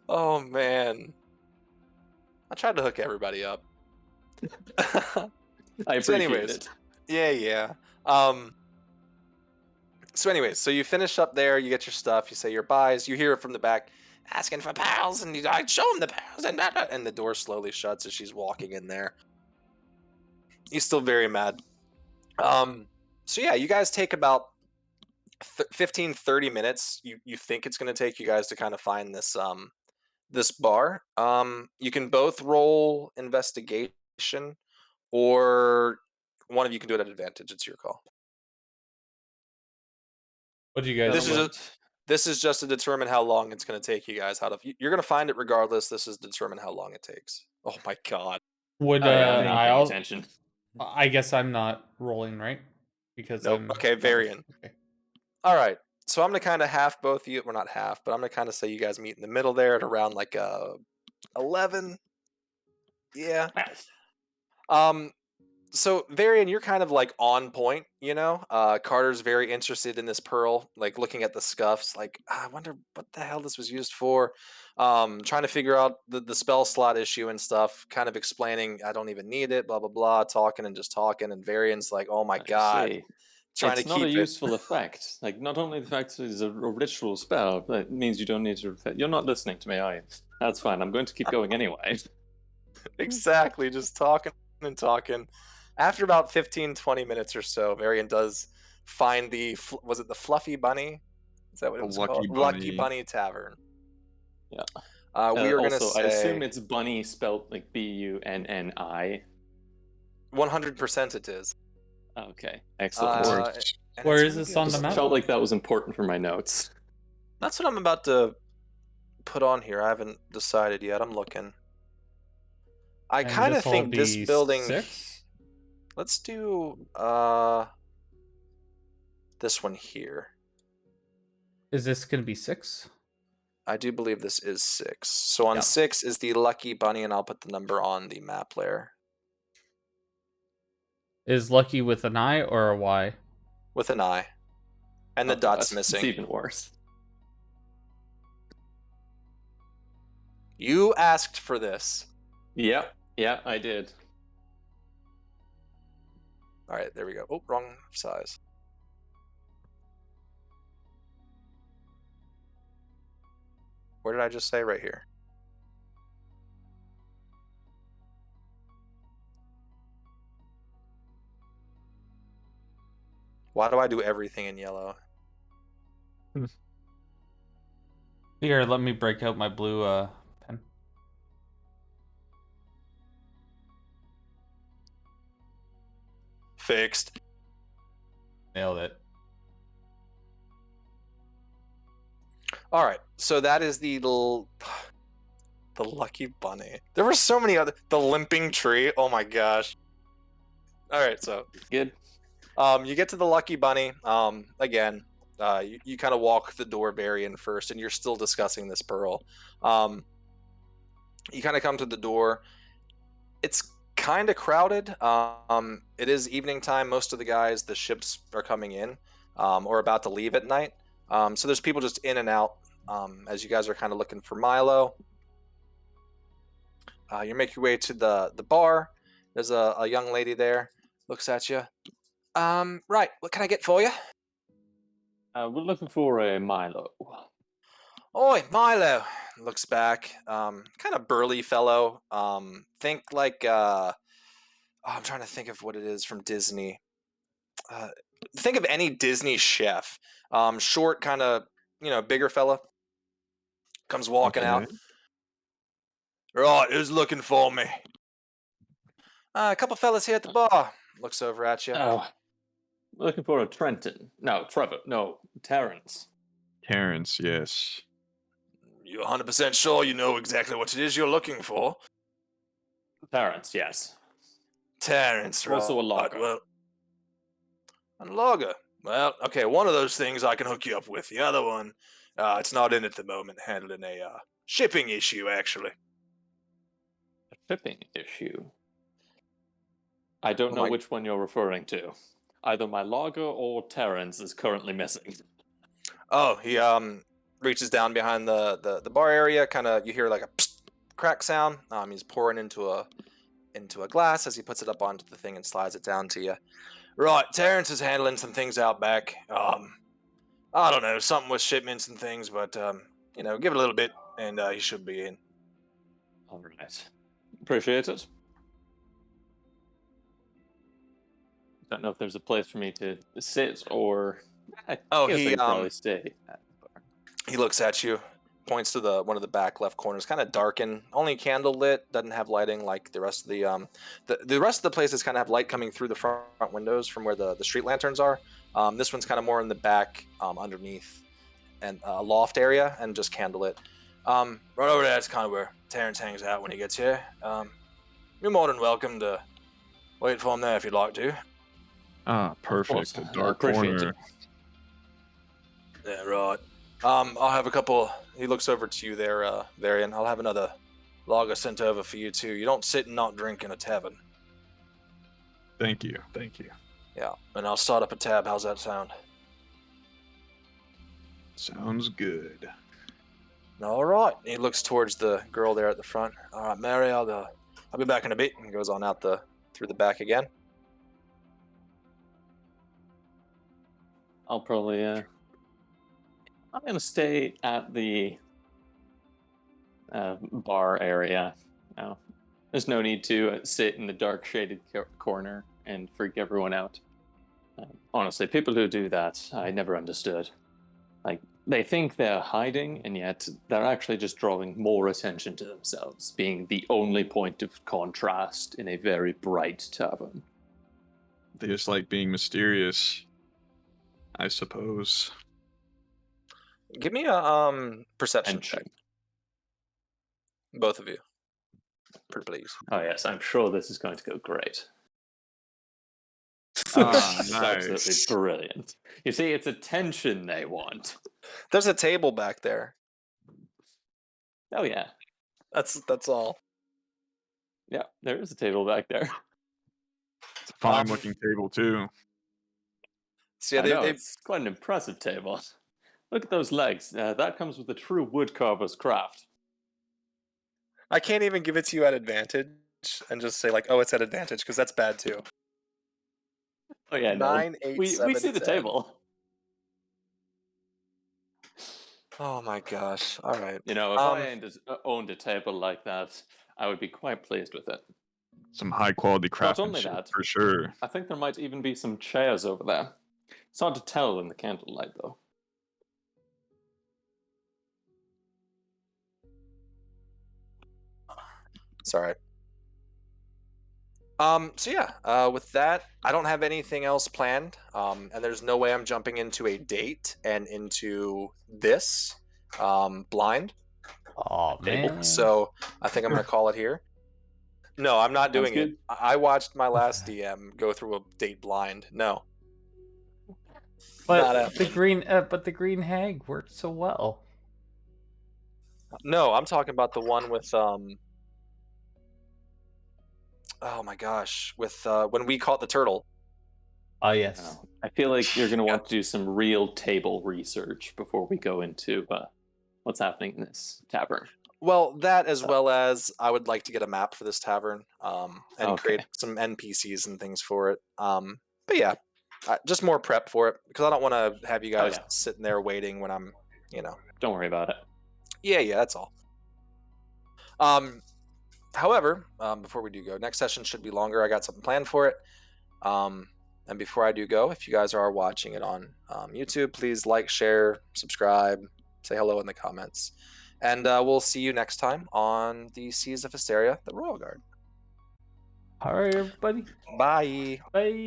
Oh man, I tried to hook everybody up. I appreciate anyways, it. Yeah. So anyways, so you finish up there, you get your stuff, you say your buys, you hear it from the back, asking for pals, and I show him the pals, and the door slowly shuts as she's walking in there. He's still very mad. So yeah, you guys take about 15-30 minutes. You think it's going to take you guys to kind of find this this bar. You can both roll investigation, or one of you can do it at advantage. It's your call. What do you guys This is just to determine how long it's going to take you guys. You're going to find it regardless. This is to determine how long it takes. Oh my god. would I'm not I paying also? attention. I guess I'm not rolling, right? Because Nope. I'm Okay, Varian. Okay. All right. So I'm going to kind of half both of you. Well, not half, but I'm going to kind of say you guys meet in the middle there at around like 11. Yeah. So Varian, you're kind of like on point, you know? Carter's very interested in this pearl, like looking at the scuffs, like, I wonder what the hell this was used for. Trying to figure out the spell slot issue and stuff, kind of explaining I don't even need it, blah blah blah, talking and just talking, and Varian's like, oh my god. See, Trying it's to not keep a it. useful effect. Like, not only the fact that it's a ritual spell, but it means you don't need to. You're not listening to me, are you? That's fine. I'm going to keep going anyway. Exactly, just talking and talking. After about 15-20 minutes or so, Varian does find was it the Fluffy Bunny? Is that what it was called? Lucky Bunny Tavern. Yeah. We are also, gonna say I assume it's bunny spelled like Bunni. 100% it is. Okay, excellent. And Where it's is gonna this be on the Just map? felt like that was important for my notes. That's what I'm about to put on here. I haven't decided yet. I'm looking. I And kind of this'll think this be building. 6? Let's do this one here. Is this going to be 6? I do believe this is 6. So on Yeah. 6 is the Lucky Bunny, and I'll put the number on the map layer. Is Lucky with an I or a Y? With an I. And the dot's missing. It's even worse. You asked for this. Yeah, I did. All right, there we go. Oh, wrong size. Where did I just say? Right here. Why do I do everything in yellow? Here, let me break out my blue pen. Fixed. Nailed it. All right, so that is the Lucky Bunny. There were so many other. The Limping Tree. Oh my gosh. All right, so Good. you get to the Lucky Bunny. Again, you kind of walk the door Varian first, and you're still discussing this pearl. You kind of come to the door. It's kind of crowded. It is evening time. Most of the guys, the ships are coming in or about to leave at night. So there's people just in and out as you guys are kind of looking for Milo. You make your way to the bar. There's a young lady there. Looks at you. Right, what can I get for you? We're looking for a Milo. Oi, Milo. Looks back. Kind of burly fellow. Think like I'm trying to think of what it is from Disney. think of any Disney chef. Short, kind of, bigger fella. Comes walking Okay. out. Right, who's looking for me? A couple fellas here at the bar. Looks over at you. Oh, looking for a Trenton. No, Trevor. No, Terrence. Terrence, yes. You 100% sure you know exactly what it is you're looking for? Terrence, yes. Terrence, right. Also a lager. Well, a lager. Well, okay, one of those things I can hook you up with. The other one, it's not in at the moment, handling a shipping issue, actually. A shipping issue. I don't know which one you're referring to. Either my lager or Terrence is currently missing. Oh, he reaches down behind the bar area. Kind of, you hear like a psst, crack sound. He's pouring into a glass as he puts it up onto the thing and slides it down to you. Right, Terrence is handling some things out back. I don't know, something with shipments and things, but give it a little bit, and he should be in. All right. Appreciate it. Don't know if there's a place for me to sit or. I guess I could probably stay at the bar. He looks at you, points to one of the back left corners, kind of darkened, only candle lit, doesn't have lighting like the rest of the rest of the places kind of have light coming through the front windows from where the street lanterns are. This one's kind of more in the back, underneath, and a loft area, and just candlelit. Right over there, that's kind of where Terrence hangs out when he gets here. You're more than welcome to wait for him there if you'd like to. Ah, perfect. The dark Appreciate corner. it. Yeah, right. I'll have a couple. He looks over to you there, Varian. I'll have another lager sent over for you too. You don't sit and not drink in a tavern. Thank you. Yeah, and I'll start up a tab. How's that sound? Sounds good. All right. He looks towards the girl there at the front. All right, Mary, I'll be back in a bit. And goes on out through the back again. I'll probably. I'm gonna stay at the bar area. Now, there's no need to sit in the dark, shaded corner and freak everyone out. Honestly, people who do that, I never understood. Like, they think they're hiding, and yet they're actually just drawing more attention to themselves, being the only point of contrast in a very bright tavern. They just like being mysterious, I suppose. Give me a perception check, both of you, please. Oh yes, I'm sure this is going to go great. Ah, Absolutely nice. brilliant. You see, it's attention they want. There's a table back there. Oh yeah. That's all. Yeah, there is a table back there. It's a fine looking table too. So yeah, It's quite an impressive table. Look at those legs. That comes with a true woodcarver's craft. I can't even give it to you at advantage and just say like, oh, it's at advantage, because that's bad too. Oh yeah, 9, no. 8, We 7, see the 10. table. Oh my gosh! All right. You know, if I owned a table like that, I would be quite pleased with it. Some high quality Not only craftsmanship that, for sure. I think there might even be some chairs over there. It's hard to tell in the candlelight, though. Sorry. So yeah, with that, I don't have anything else planned. And there's no way I'm jumping into a date and into this blind. Oh man. So I think I'm gonna call it here. No, I'm not doing it. I watched my last DM go through a date blind. No. But the green hag worked so well. No, I'm talking about the one with oh my gosh, with when we caught the turtle. Oh yes. I feel like you're going to want to do some real table research before we go into what's happening in this tavern. Well, that as well as I would like to get a map for this tavern and create some NPCs and things for it. But yeah, just more prep for it, because I don't want to have you guys sitting there waiting when I'm, Don't worry about it. Yeah, that's all. However, before we do go, next session should be longer. I got something planned for it. And before I do go, if you guys are watching it on YouTube, please like, share, subscribe, say hello in the comments. And we'll see you next time on the Seas of Hysteria, the Royal Guard. All right, everybody. Bye. Bye.